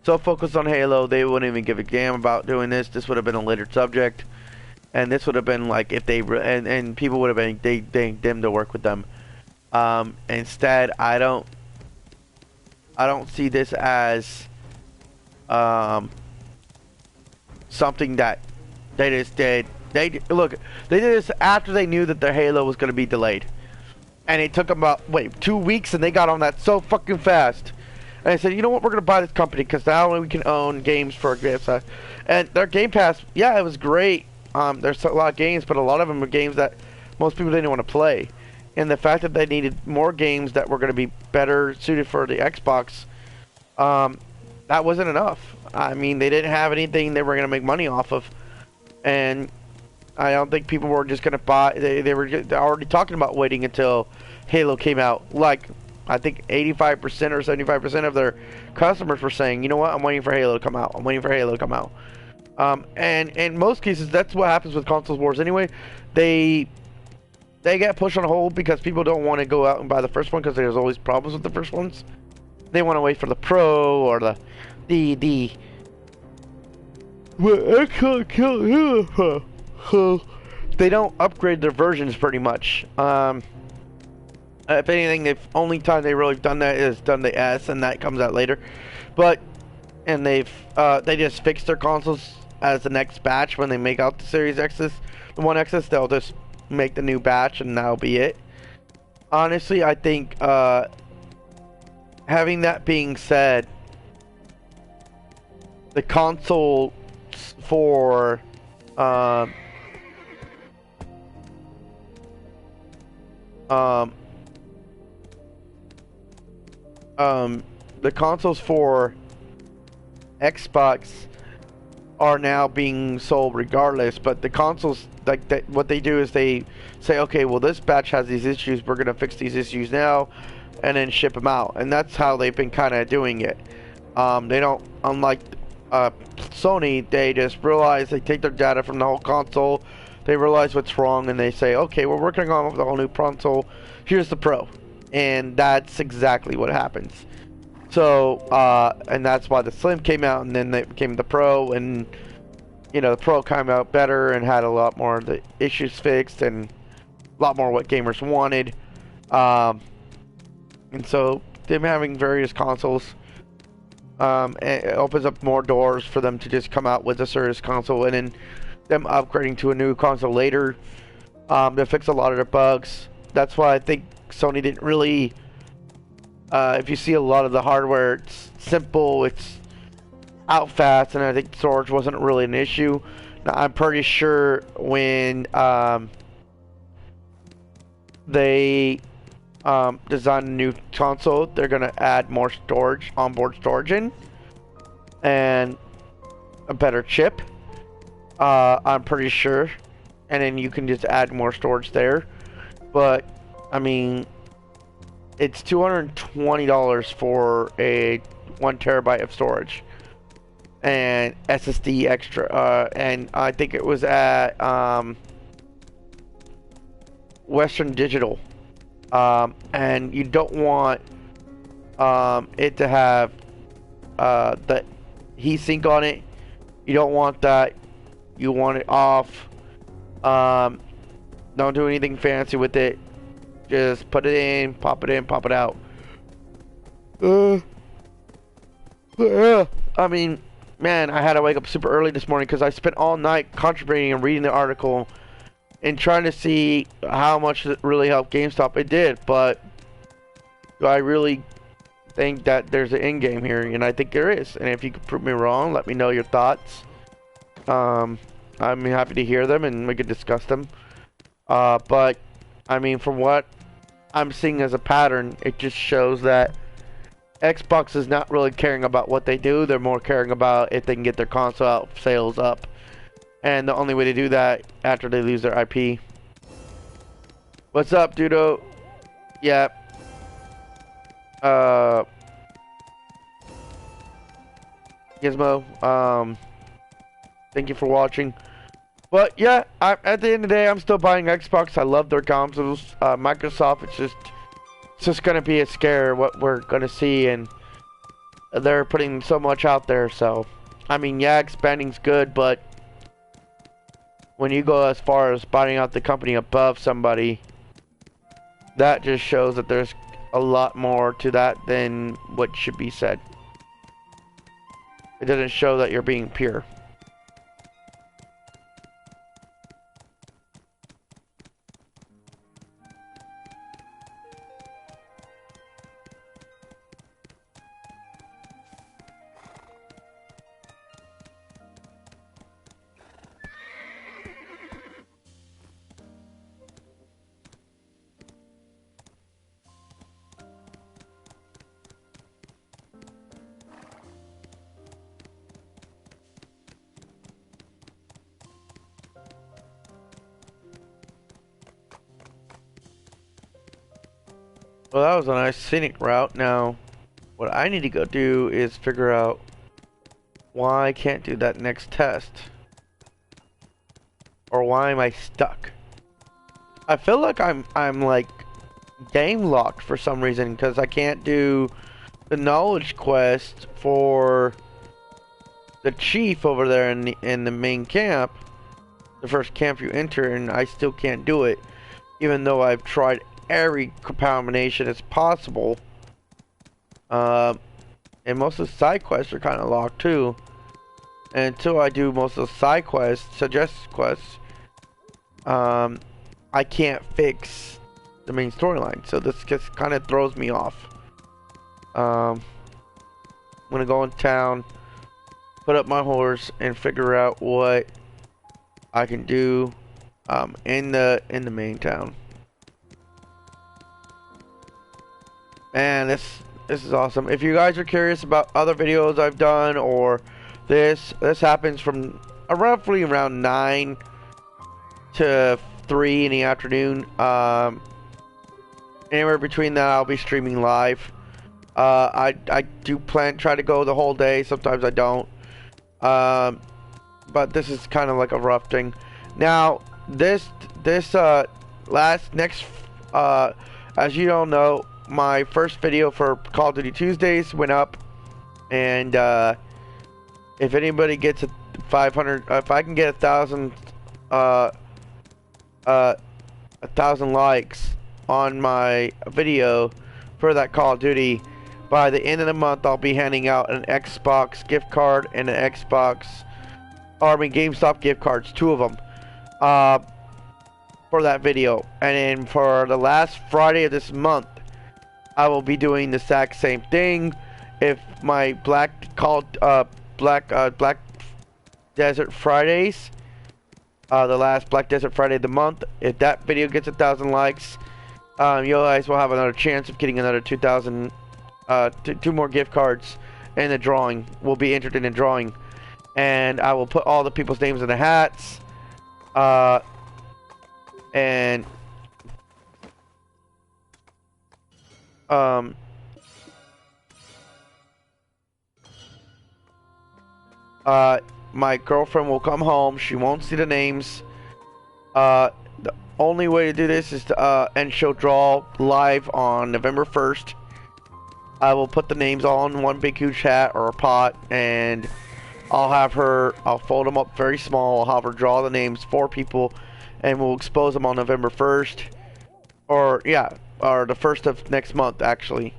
so focused on Halo, they wouldn't even give a damn about doing this. This would have been a later subject, and this would have been like if they and people would have been them to work with them. Instead, I don't see this as something that they just did. Look, they did this after they knew that their Halo was going to be delayed. And it took them about, 2 weeks, and they got on that so fucking fast. And I said, you know what, we're going to buy this company, because now we can own games for our Gamestop. And their Game Pass, yeah, it was great. There's a lot of games, but a lot of them are games that most people didn't want to play. And the fact that they needed more games that were going to be better suited for the Xbox, that wasn't enough. I mean, they didn't have anything they were going to make money off of. And I don't think people were just going to buy. They were already talking about waiting until Halo came out. Like, I think 85% or 75% of their customers were saying, you know what, I'm waiting for Halo to come out. I'm waiting for Halo to come out. And in most cases, that's what happens with console wars anyway. They get pushed on hold because people don't want to go out and buy the first one because there's always problems with the first ones. They want to wait for the Pro or the they don't upgrade their versions pretty much. If anything, the only time they really done that is done the S, and that comes out later. And they just fix their consoles as the next batch when they make out the Series X's, the One X's. They'll just make the new batch, and that'll be it. Honestly, I think having that being said, the console for the consoles for Xbox are now being sold regardless, but the consoles, like that, what they do is they say, okay, well, this batch has these issues, we're gonna fix these issues now and then ship them out. And that's how they've been kind of doing it. They don't, unlike Sony, they just realize, they take their data from the whole console, they realize what's wrong, and they say, okay, we're working on with a whole new console, here's the Pro. And that's exactly what happens. So, and that's why the Slim came out, and then they became the Pro, and, you know, the Pro came out better and had a lot more of the issues fixed, and a lot more what gamers wanted. And so, them having various consoles, it opens up more doors for them to just come out with a serious console, and then them upgrading to a new console later, to fix a lot of their bugs. That's why I think Sony didn't really, if you see a lot of the hardware, it's simple, it's out fast, and I think storage wasn't really an issue. Now, I'm pretty sure when they design a new console, they're gonna add more storage, onboard storage in, and a better chip. I'm pretty sure, and then you can just add more storage there. But I mean, it's $220 for a 1 terabyte of storage and SSD extra. And I think it was at Western Digital. And you don't want it to have the heatsink on it. You don't want that. You want it off. Don't do anything fancy with it. Just put it in, pop it out. I mean, man, I had to wake up super early this morning because I spent all night concentrating and reading the article and trying to see how much it really helped GameStop. It did, but do I really think that there's an end game here? And I think there is. And if you could prove me wrong, let me know your thoughts. I'm happy to hear them and we could discuss them. But I mean, from what I'm seeing as a pattern, it just shows that Xbox is not really caring about what they do. They're more caring about if they can get their console out, sales up. And the only way to do that after they lose their IP. What's up, Dudo? Yeah. Gizmo. Thank you for watching. But yeah, at the end of the day, I'm still buying Xbox. I love their consoles. Microsoft, it's just gonna be a scare what we're gonna see, and they're putting so much out there. So, I mean, yeah, expanding's good, but when you go as far as buying out the company above somebody, that just shows that there's a lot more to that than what should be said. It doesn't show that you're being pure. Well, that was a nice scenic route. Now, what I need to go do is figure out why I can't do that next test. Or why am I stuck? I feel like I'm like game locked for some reason because I can't do the knowledge quest for the chief over there in the main camp, the first camp you enter, and I still can't do it, even though I've tried every combination as possible. And most of the side quests are kind of locked too. And until I do most of the side quests, suggested quests, I can't fix the main storyline. So this just kind of throws me off. I'm gonna go in town, put up my horse, and figure out what I can do in the main town. And this is awesome. If you guys are curious about other videos I've done or this happens from roughly around 9 to 3 in the afternoon. Anywhere between that, I'll be streaming live. I do try to go the whole day. Sometimes I don't. But this is kind of like a rough thing. Now, next, as you all know, my first video for Call of Duty Tuesdays went up, and if anybody gets a 500, if I can get 1,000 likes on my video for that Call of Duty, by the end of the month I'll be handing out an Xbox gift card and an GameStop gift cards, 2 of them, for that video. And then for the last Friday of this month, I will be doing the exact same thing. If my Black Desert Fridays, the last Black Desert Friday of the month, if that video gets 1,000 likes, you guys will have another chance of getting another 2,000, 2 more gift cards in the drawing. Will be entered in the drawing, and I will put all the people's names in the hats, and my girlfriend will come home. She won't see the names. The only way to do this is to, and she'll draw live on November 1st. I will put the names all in one big huge hat or a pot, and I'll fold them up very small. I'll have her draw the names for people, and we'll expose them on November 1st. Or, yeah, or the 1st of next month, actually.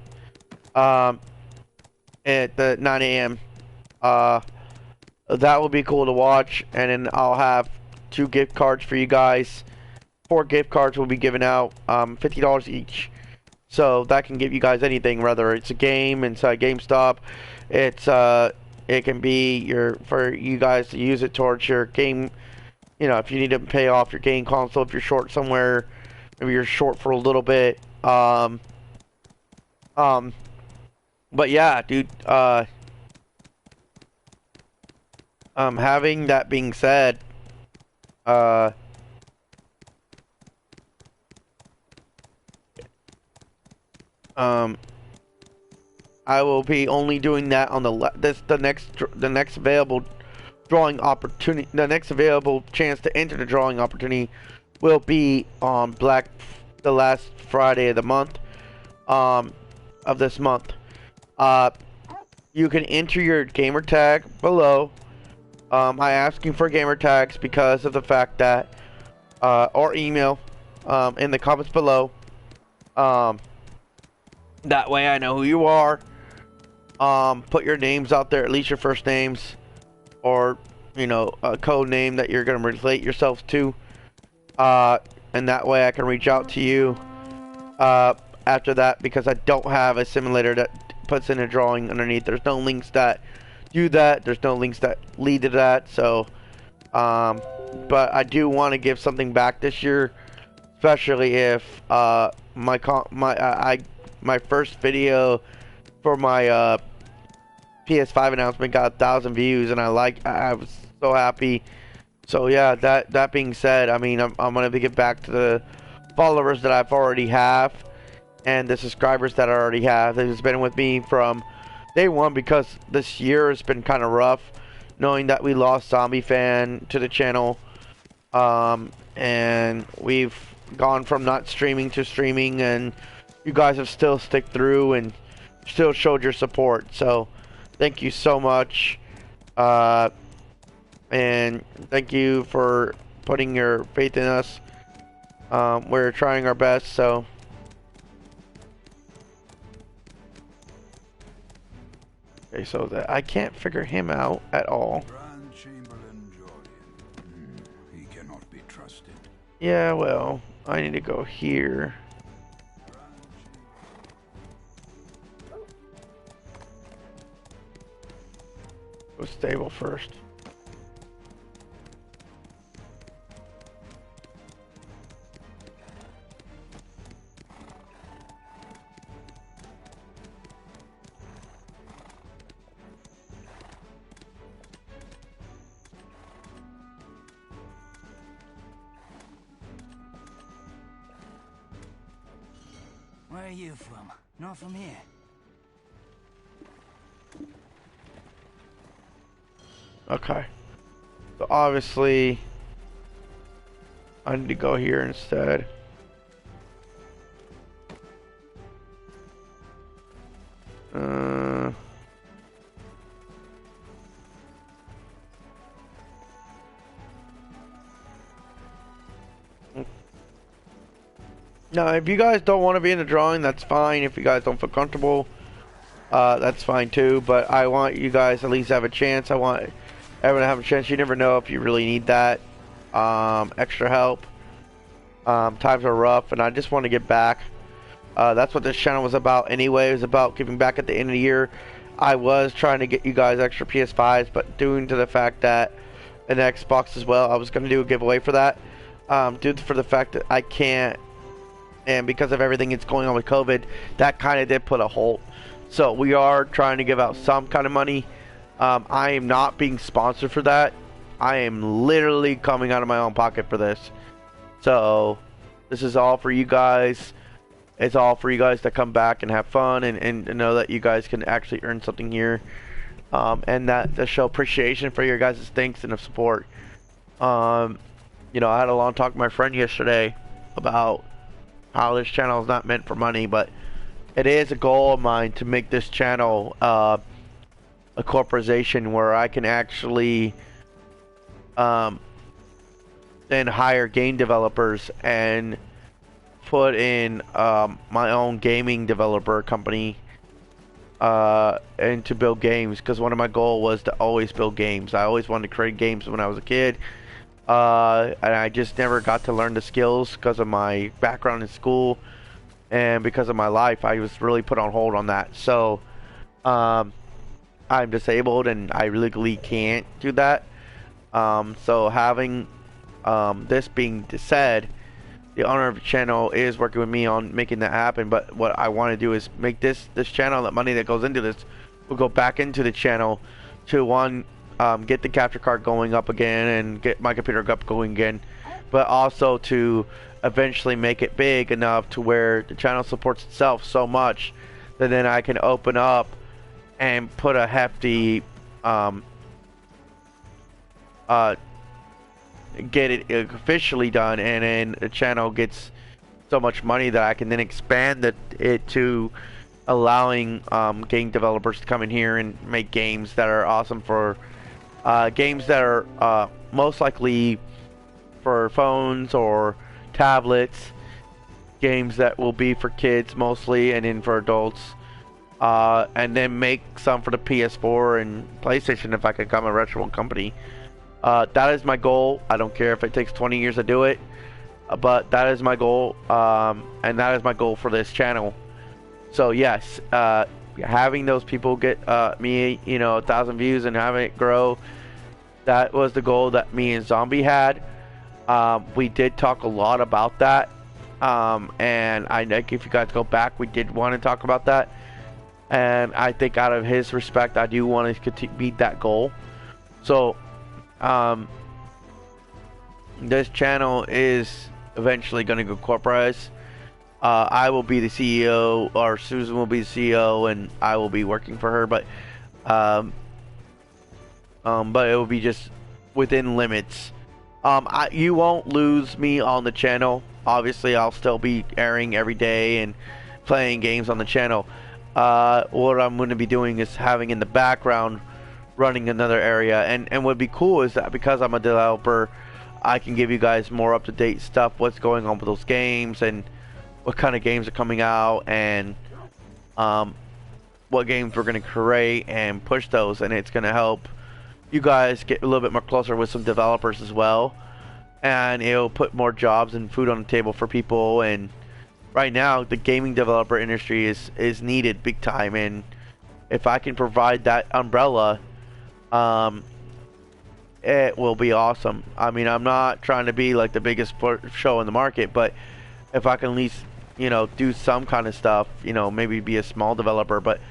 At the 9 a.m. That will be cool to watch, and then I'll have 2 gift cards for you guys. 4 gift cards will be given out, $50 each. So that can give you guys anything, whether it's a game inside GameStop. It can be for you guys to use it towards your game. You know, if you need to pay off your game console, if you're short somewhere, maybe you're short for a little bit. But yeah, dude. Having that being said, I will be only doing that on the next available drawing opportunity. The next available chance to enter the drawing opportunity will be on the last Friday of the month, of this month. You can enter your gamer tag below. I asking for gamer tags because of the fact that, or email, in the comments below. That way I know who you are. Put your names out there, at least your first names, or, you know, a code name that you're going to relate yourself to. And that way I can reach out to you, after that, because I don't have a simulator that puts in a drawing underneath. There's no links that do that. There's no links that lead to that. So, but I do want to give something back this year, especially if my first video for my PS5 announcement got 1,000 views, and I was so happy. So yeah, that being said, I mean, I'm gonna give back to the followers that I've already have, and the subscribers that I already have. That has been with me from day one, because this year has been kind of rough, knowing that we lost Zombie Fan to the channel, and we've gone from not streaming to streaming, and you guys have still stick through and still showed your support. So thank you so much, and thank you for putting your faith in us. We're trying our best, so okay, so that I can't figure him out at all. Grand Chamberlain Jordan. He cannot be trusted. Yeah, well, I need to go here. Go stable first. Where are you from? Not from here. Okay. So obviously, I need to go here instead. No, if you guys don't want to be in the drawing, that's fine. If you guys don't feel comfortable, that's fine too. But I want you guys at least have a chance. I want everyone to have a chance. You never know if you really need that extra help. Times are rough, and I just want to get back. That's what this channel was about anyway. It was about giving back at the end of the year. I was trying to get you guys extra PS5s, but due to the fact that an Xbox as well, I was going to do a giveaway for that. Due to the fact that I can't, and because of everything that's going on with COVID, that kind of did put a halt. So we are trying to give out some kind of money. I am not being sponsored for that. I am literally coming out of my own pocket for this. So this is all for you guys. It's all for you guys to come back and have fun, and know that you guys can actually earn something here. And that to show appreciation for your guys' thanks and of support. You know, I had a long talk with my friend yesterday about how this channel is not meant for money, but it is a goal of mine to make this channel a corporation where I can actually then hire game developers and put in my own gaming developer company and to build games, because one of my goals was to always build games. I always wanted to create games when I was a kid. And I just never got to learn the skills because of my background in school and because of my life. I was really put on hold on that. So I'm disabled and I legally can't do that. So having this being said, the owner of the channel is working with me on making that happen. But what I want to do is make this channel, the money that goes into this will go back into the channel to one, get the capture card going up again and get my computer up going again, but also to eventually make it big enough to where the channel supports itself so much that then I can open up and put a hefty get it officially done, and then the channel gets so much money that I can then expand it to allowing game developers to come in here and make games that are awesome for games that are most likely for phones or tablets, games that will be for kids mostly and then for adults, and then make some for the PS4 and PlayStation if I can become a retro company. That is my goal. I don't care if it takes 20 years to do it, but that is my goal, and that is my goal for this channel. So yes, having those people get me, 1,000 views and having it grow, that was the goal that me and Zombie had. We did talk a lot about that, and I think if you guys go back, we did want to talk about that, and I think out of his respect, I do want to meet that goal. So this channel is eventually going to go corporate. I will be the CEO, or Susan will be the CEO, and I will be working for her. Um, but it will be just within limits. You won't lose me on the channel. Obviously, I'll still be airing every day and playing games on the channel. What I'm going to be doing is having in the background running another area, and what would be cool is that because I'm a developer, I can give you guys more up-to-date stuff, what's going on with those games, and what kind of games are coming out, and what games we're going to create and push those, and it's going to help you guys get a little bit more closer with some developers as well, and it'll put more jobs and food on the table for people. And right now the gaming developer industry is needed big time, and if I can provide that umbrella, it will be awesome. I mean, I'm not trying to be like the biggest show in the market, but if I can at least, you know, do some kind of stuff, you know, maybe be a small developer, but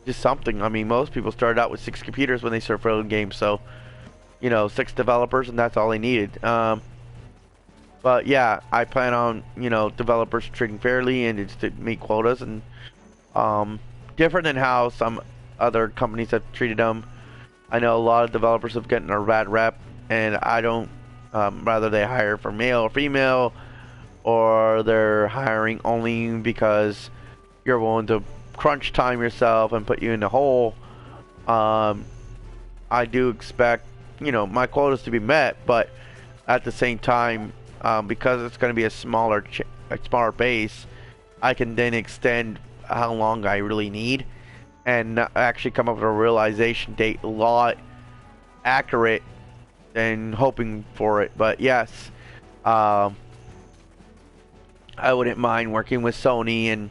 just something. I mean, most people started out with 6 computers when they started building games, so, you know, 6 developers, and that's all they needed. But yeah, I plan on, you know, developers treating fairly and it's to meet quotas, and different than how some other companies have treated them. I know a lot of developers have gotten a bad rep, and I don't. Rather they hire for male or female, or they're hiring only because you're willing to crunch time yourself and put you in the hole. I do expect, you know, my quotas to be met, but at the same time, because it's going to be a smaller base, I can then extend how long I really need, and actually come up with a realization date a lot accurate than hoping for it. But yes, I wouldn't mind working with Sony and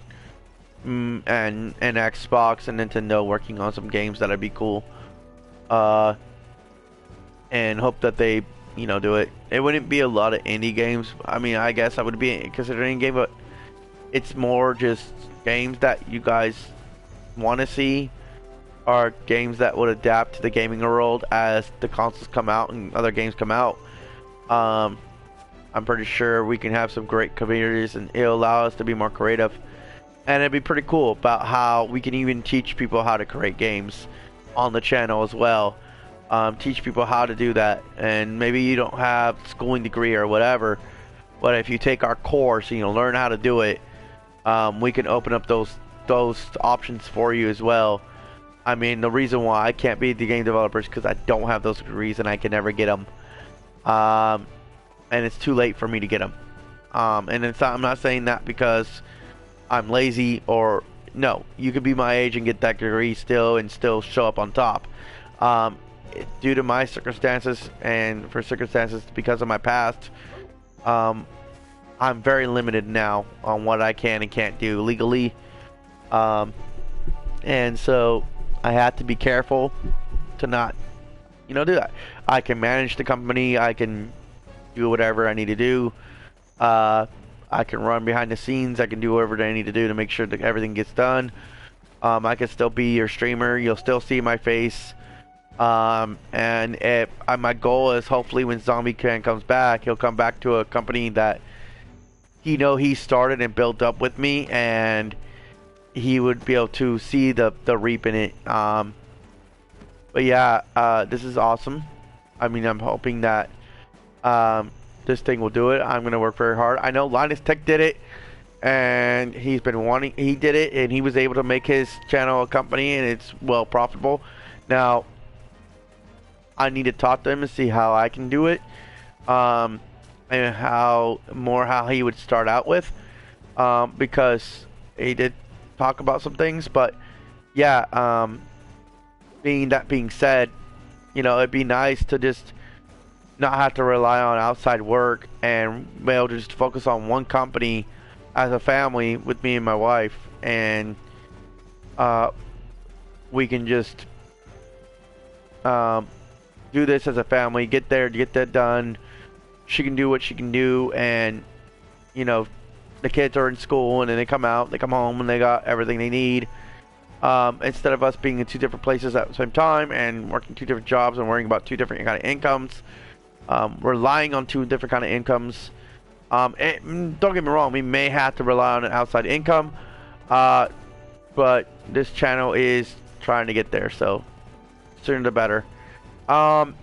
Xbox and Nintendo, working on some games. That'd be cool. And hope that they, you know, do it. It wouldn't be a lot of indie games. I mean, I guess I would be considering game, but it's more just games that you guys want to see, are games that would adapt to the gaming world as the consoles come out and other games come out. I'm pretty sure we can have some great communities, and it'll allow us to be more creative. And it'd be pretty cool about how we can even teach people how to create games on the channel as well. Teach people how to do that. And maybe you don't have schooling degree or whatever, but if you take our course and you learn how to do it, we can open up those options for you as well. I mean, the reason why I can't be the game developer is because I don't have those degrees and I can never get them. And it's too late for me to get them. And I'm not saying that because I'm lazy, or no. You could be my age and get that degree still and still show up on top. Due to my circumstances and for circumstances because of my past, I'm very limited now on what I can and can't do legally. And so I have to be careful to not, you know, do that. I can manage the company. I can do whatever I need to do. I can run behind the scenes. I can do whatever I need to do to make sure that everything gets done. I can still be your streamer. You'll still see my face. And my goal is hopefully when Zombie Can comes back, he'll come back to a company that he started and built up with me, and he would be able to see the reap in it. But yeah, this is awesome. I mean, I'm hoping that this thing will do it. I'm gonna work very hard. I know Linus Tech did it, and he did it, and he was able to make his channel a company, and it's well profitable. Now I need to talk to him and see how I can do it, and how he would start out with, because he did talk about some things. But yeah, being said, you know, it'd be nice to just not have to rely on outside work and be able to just focus on one company as a family with me and my wife, and we can just do this as a family, get that done. She can do what she can do, and you know, the kids are in school and then they come home and they got everything they need. Instead of us being in 2 different places at the same time and working 2 different jobs and worrying about 2 different kind of incomes, relying on 2 different kind of incomes Don't get me wrong, we may have to rely on an outside income, but this channel is trying to get there, so sooner the better. To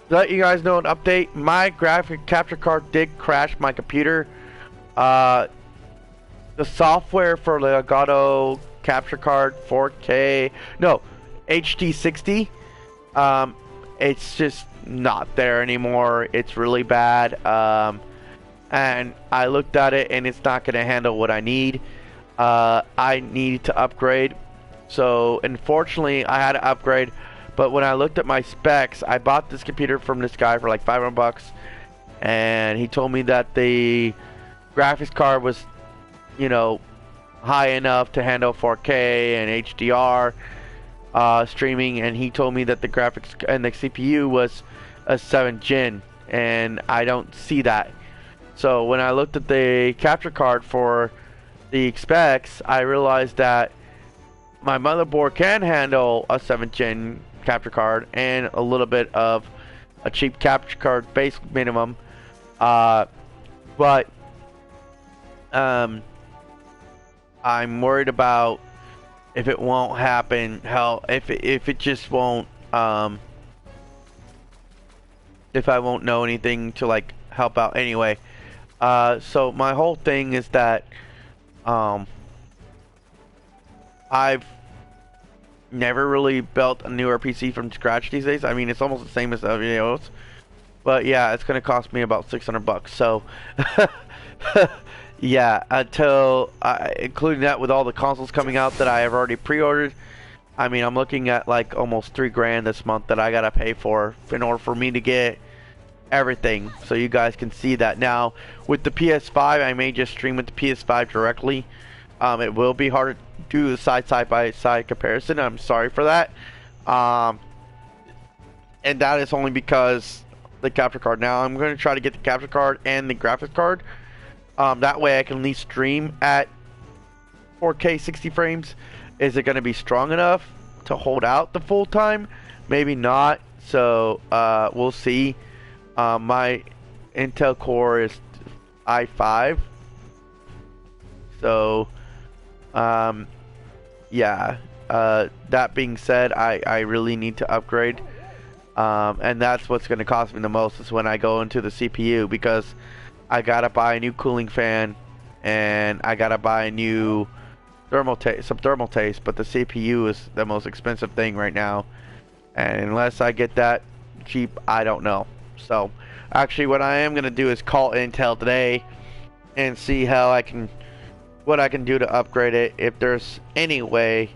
let you guys know an update, my graphic capture card did crash my computer. The software for the Elgato capture card 4K, no, HD60, it's just not there anymore. It's really bad. And I looked at it and it's not going to handle what I need. I need to upgrade. So unfortunately I had to upgrade, but when I looked at my specs, I bought this computer from this guy for like $500, and he told me that the graphics card was, you know, high enough to handle 4K and HDR streaming, and he told me that the graphics and the CPU was a 7th gen, and I don't see that. So when I looked at the capture card for the specs, I realized that my motherboard can handle a 7th gen capture card and a little bit of a cheap capture card base minimum, but I'm worried about if it won't happen, if it just won't, if I won't know anything to like help out anyway. So my whole thing is that I've never really built a newer PC from scratch these days. I mean, it's almost the same as everything else, but yeah, it's gonna cost me about $600. So yeah, until including that with all the consoles coming out that I have already pre-ordered, I mean, I'm looking at like almost $3,000 this month that I gotta pay for in order for me to get everything, so you guys can see that. Now with the PS5, I may just stream with the PS5 directly. It will be hard to do the side by side comparison. I'm sorry for that, and that is only because the capture card. Now I'm going to try to get the capture card and the graphics card. That way I can at least stream at 4K 60 frames. Is it going to be strong enough to hold out the full time? Maybe not. So we'll see. My Intel Core is i5. So yeah. That being said, I really need to upgrade. And that's what's going to cost me the most, is when I go into the CPU, because I gotta buy a new cooling fan and I gotta buy a new thermal taste, but the CPU is the most expensive thing right now, and unless I get that cheap, I don't know. So actually what I am gonna do is call Intel today and see what I can do to upgrade it, if there's any way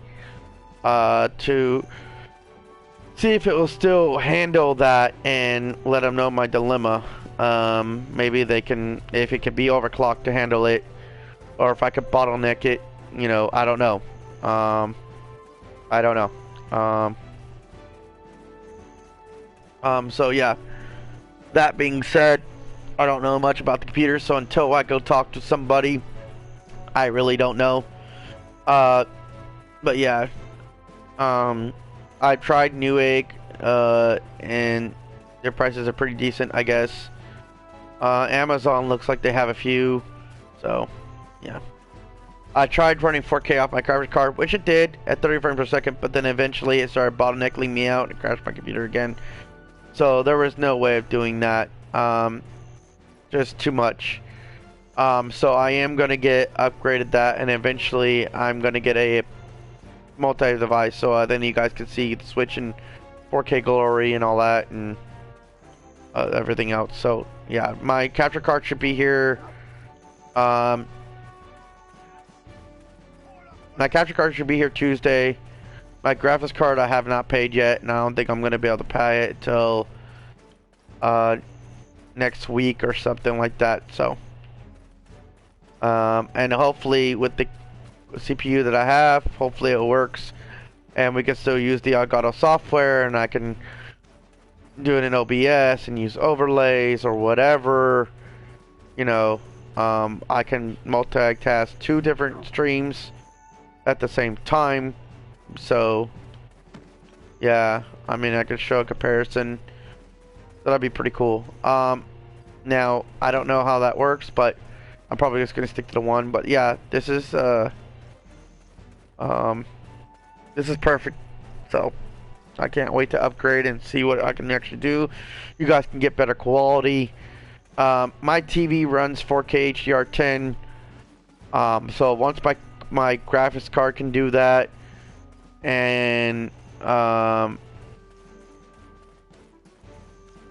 to see if it will still handle that, and let them know my dilemma. Maybe they can, if it can be overclocked to handle it, or if I could bottleneck it, you know, I don't know. I don't know. So yeah, that being said, I don't know much about the computer, so until I go talk to somebody, I really don't know. But yeah, I tried Newegg, and their prices are pretty decent, I guess. Amazon looks like they have a few, so yeah. I tried running 4K off my graphics card, which it did at 30 frames per second, but then eventually it started bottlenecking me out and crashed my computer again. So there was no way of doing that. Just too much. So I am gonna get upgraded that, and eventually I'm gonna get a multi-device, so then you guys can see the Switch and 4K glory and all that, and everything else. So yeah, my capture card should be here. My capture card should be here Tuesday. My graphics card I have not paid yet, and I don't think I'm going to be able to pay it till next week or something like that. So and hopefully with the CPU that I have, hopefully it works and we can still use the Elgato software, and I can do it in OBS and use overlays or whatever, you know. I can multitask 2 different streams at the same time. So yeah, I mean, I could show a comparison. That'd be pretty cool. Now, I don't know how that works, but I'm probably just gonna stick to the one. But yeah, this is perfect. So I can't wait to upgrade and see what I can actually do. You guys can get better quality. My TV runs 4K HDR10. So once my graphics card can do that, and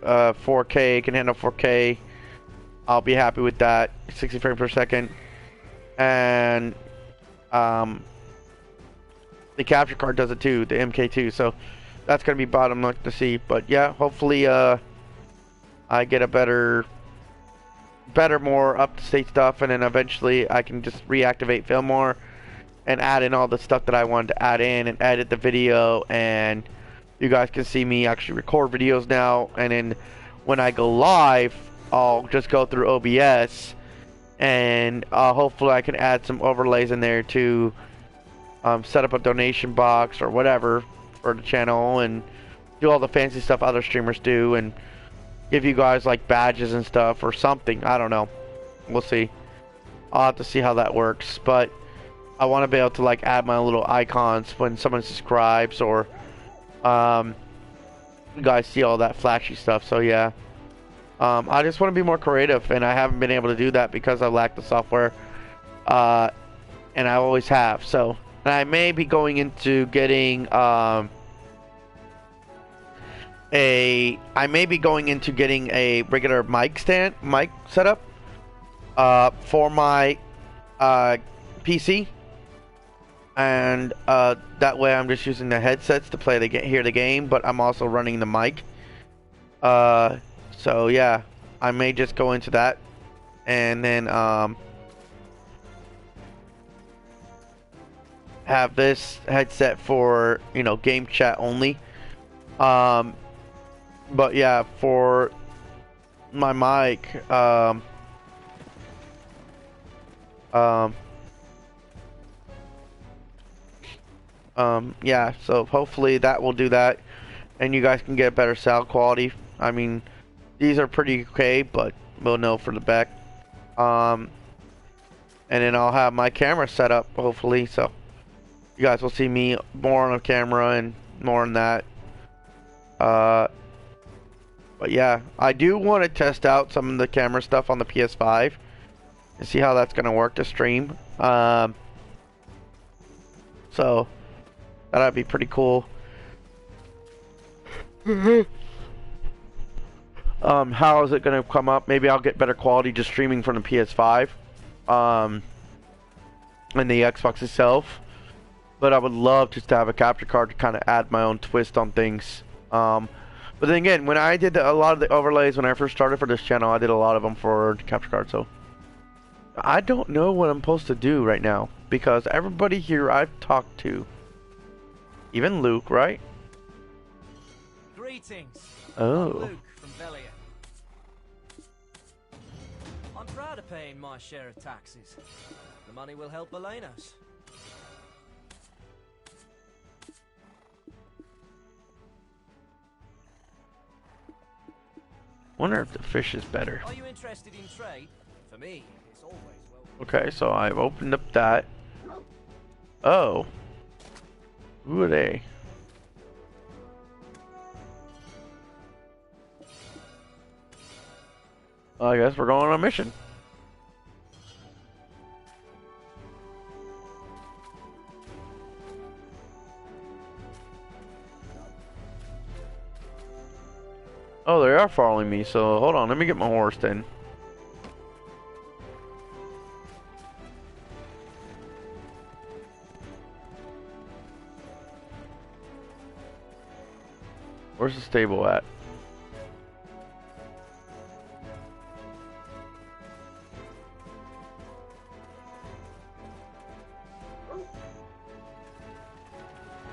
4K can handle 4K, I'll be happy with that. 60 frames per second, and the capture card does it too, the MK2. So that's gonna be bottom look to see. But yeah, hopefully I get a better, more up-to-date stuff, and then eventually I can just reactivate Fillmore and add in all the stuff that I wanted to add in, and edit the video, and you guys can see me actually record videos now. And then when I go live, I'll just go through OBS, and hopefully I can add some overlays in there to set up a donation box or whatever for the channel, and do all the fancy stuff other streamers do, and give you guys like badges and stuff or something. I don't know. We'll see. I'll have to see how that works, but I want to be able to like add my little icons when someone subscribes, or you guys see all that flashy stuff. So yeah, I just want to be more creative, and I haven't been able to do that because I lack the software, and I always have. So, and I may be going into getting a regular mic setup for my PC, and that way I'm just using the headsets to hear the game, but I'm also running the mic. So yeah, I may just go into that, and then have this headset for, you know, game chat only. But yeah, for my mic, yeah, so hopefully that will do that, and you guys can get better sound quality. I mean, these are pretty okay, but we'll know for the back. And then I'll have my camera set up, hopefully, so you guys will see me more on the camera and more on that. But yeah, I do want to test out some of the camera stuff on the PS5 and see how that's going to work to stream. So that'd be pretty cool. How is it going to come up? Maybe I'll get better quality just streaming from the PS5 and the Xbox itself. But I would love just to have a capture card to kind of add my own twist on things. But then again, when I did a lot of the overlays when I first started for this channel, I did a lot of them for the capture card. So I don't know what I'm supposed to do right now, because everybody here I've talked to, even Luke, right? Greetings. Oh. I'm Luke from Velia. I'm proud of paying my share of taxes. The money will help Elena's. Wonder if the fish is better. Are you interested in trade? For me, it's always welcome. Okay, so I've opened up that. Oh. Who are they? Well, I guess we're going on a mission. Oh, they are following me, so hold on, let me get my horse then. Where's the stable at?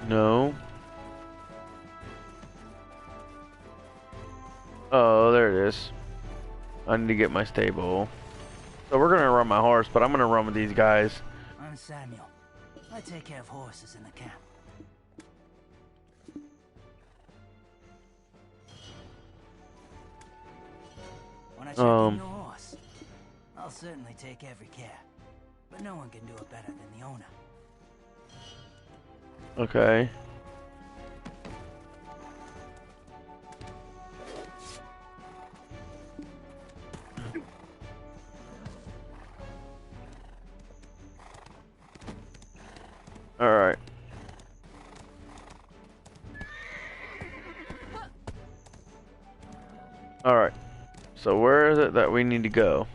No. Oh, there it is. I need to get my stable. So we're gonna run my horse, but I'm gonna run with these guys. I'm Samuel. I take care of horses in the camp. When I check in your horse? I'll certainly take every care, but no one can do it better than the owner. Okay. All right. All right. So where is it that we need to go?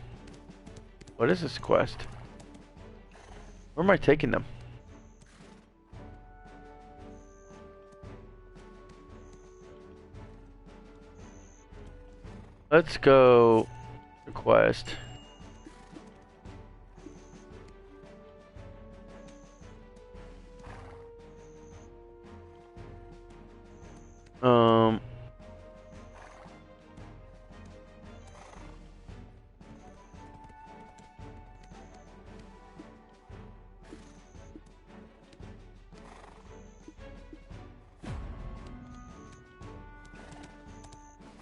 What is this quest? Where am I taking them? Let's go to quest.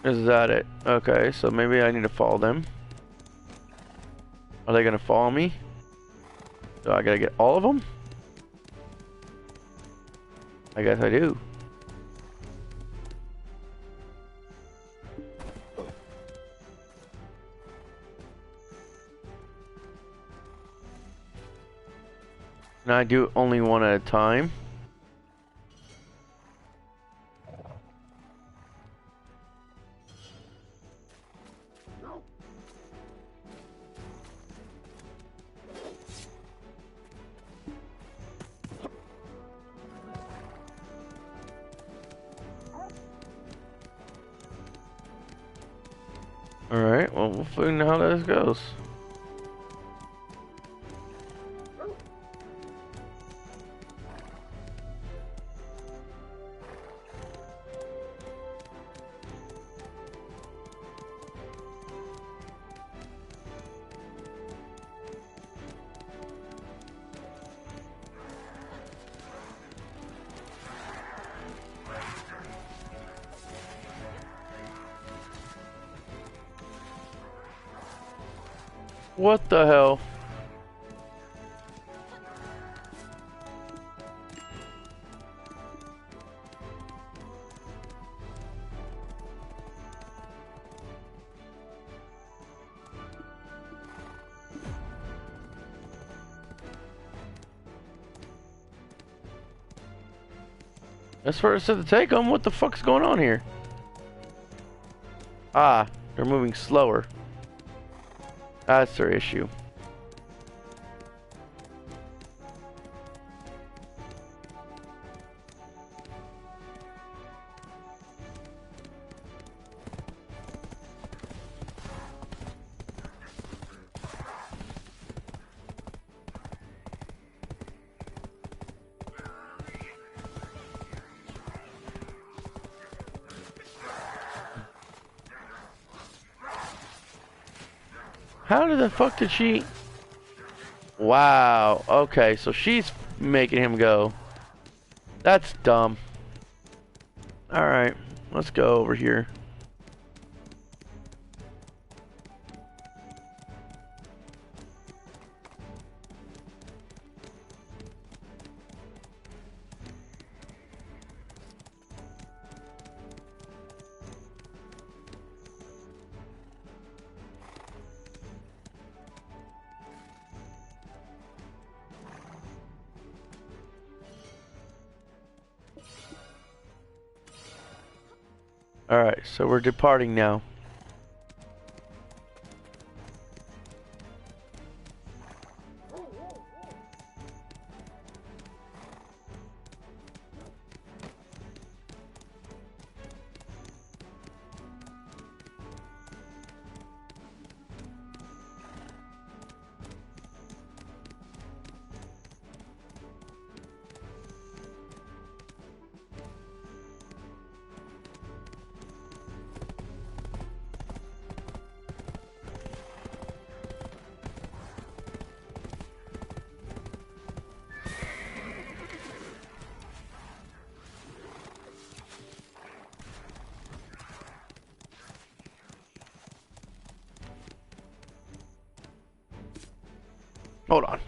Is that it? Okay, so maybe I need to follow them. Are they gonna follow me? So I gotta get all of them? I guess I do. Can I do only one at a time? Alright, well, we'll find out how this goes. What the hell? That's where it said to take them. What the fuck's going on here? Ah, they're moving slower. That's their issue. How the fuck did she... Wow, okay, so she's making him go. That's dumb. Alright, let's go over here. Alright, so we're departing now. Hold on.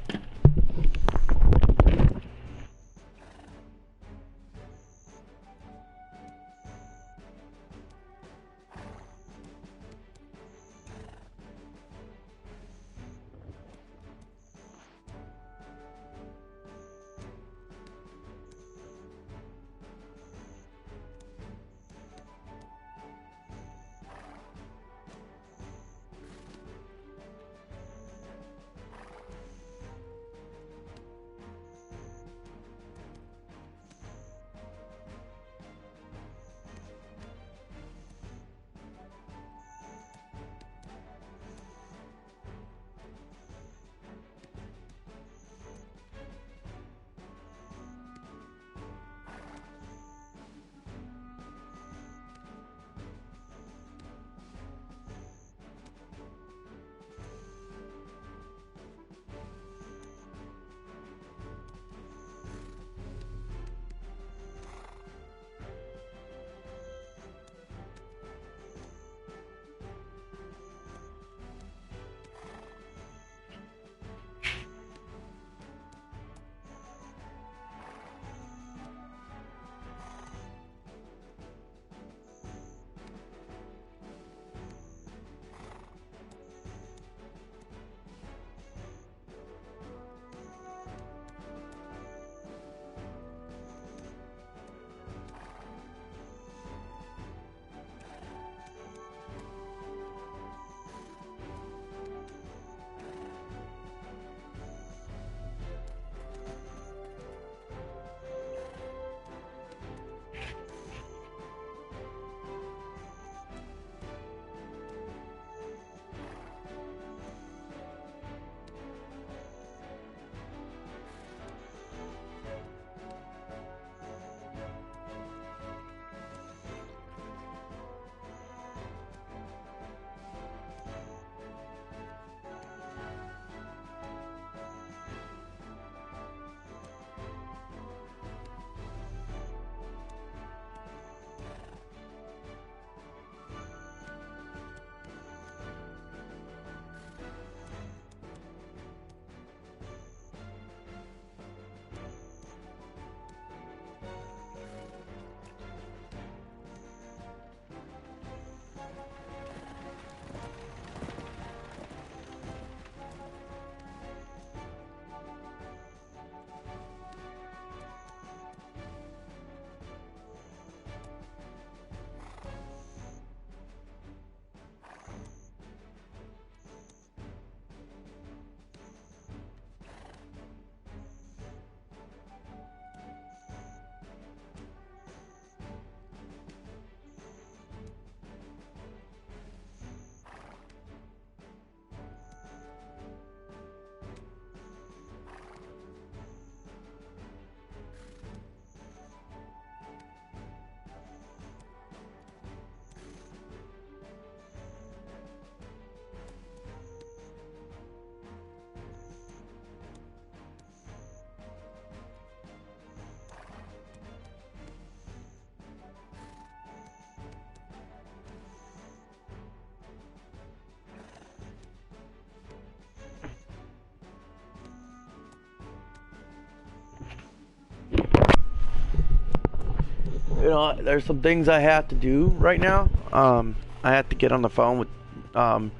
You know, there's some things I have to do right now. I have to get on the phone with the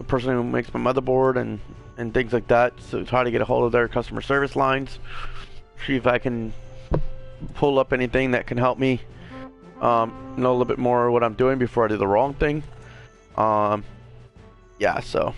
person who makes my motherboard and things like that. So try to get a hold of their customer service lines. See if I can pull up anything that can help me know a little bit more what I'm doing before I do the wrong thing. Yeah, so.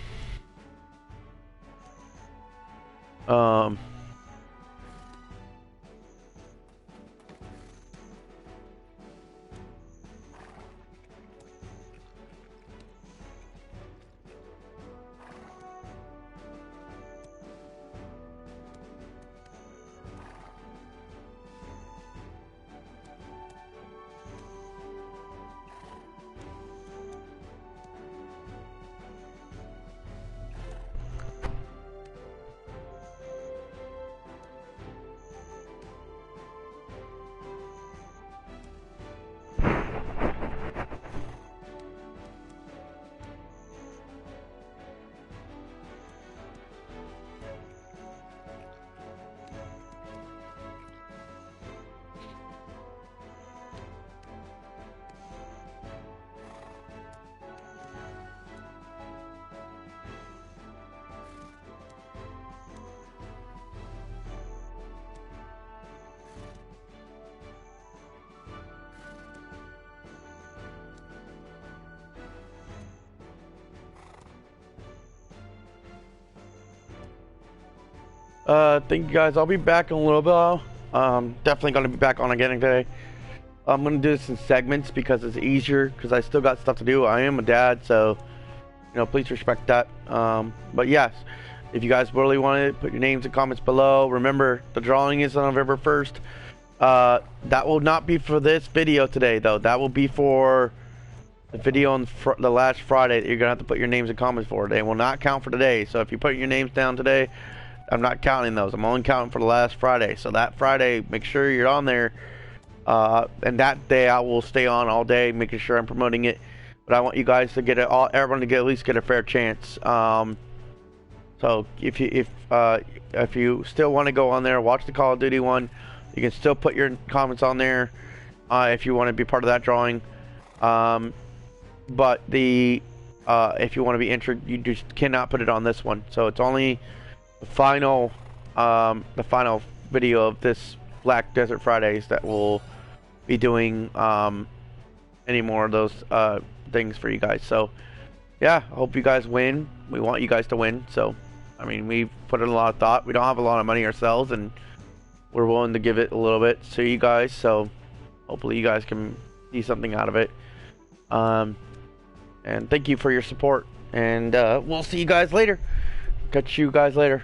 Thank you guys. I'll be back in a little bit. Definitely gonna be back on again today. I'm gonna do this in segments because it's easier, because I still got stuff to do. I am a dad, so you know, please respect that. But yes, if you guys really want it, put your names and comments below. Remember, the drawing is on November 1st. That will not be for this video today, though. That will be for the video on the last Friday that you're gonna have to put your names and comments for. They will not count for today. So if you put your names down today, I'm not counting those. I'm only counting for the last Friday. So that Friday, make sure you're on there. And that day I will stay on all day, making sure I'm promoting it. But I want you guys to get it all, everyone to get at least get a fair chance. So if you still want to go on there, watch the Call of Duty one. You can still put your comments on there if you want to be part of that drawing. But if you want to be entered, you just cannot put it on this one. So it's only the final video of this Black Desert Fridays that will be doing any more of those things for you guys. So yeah, I hope you guys win. We want you guys to win. So I mean, we put in a lot of thought. We don't have a lot of money ourselves, and we're willing to give it a little bit to you guys. So hopefully you guys can see something out of it. And thank you for your support. And we'll see you guys later. Catch you guys later.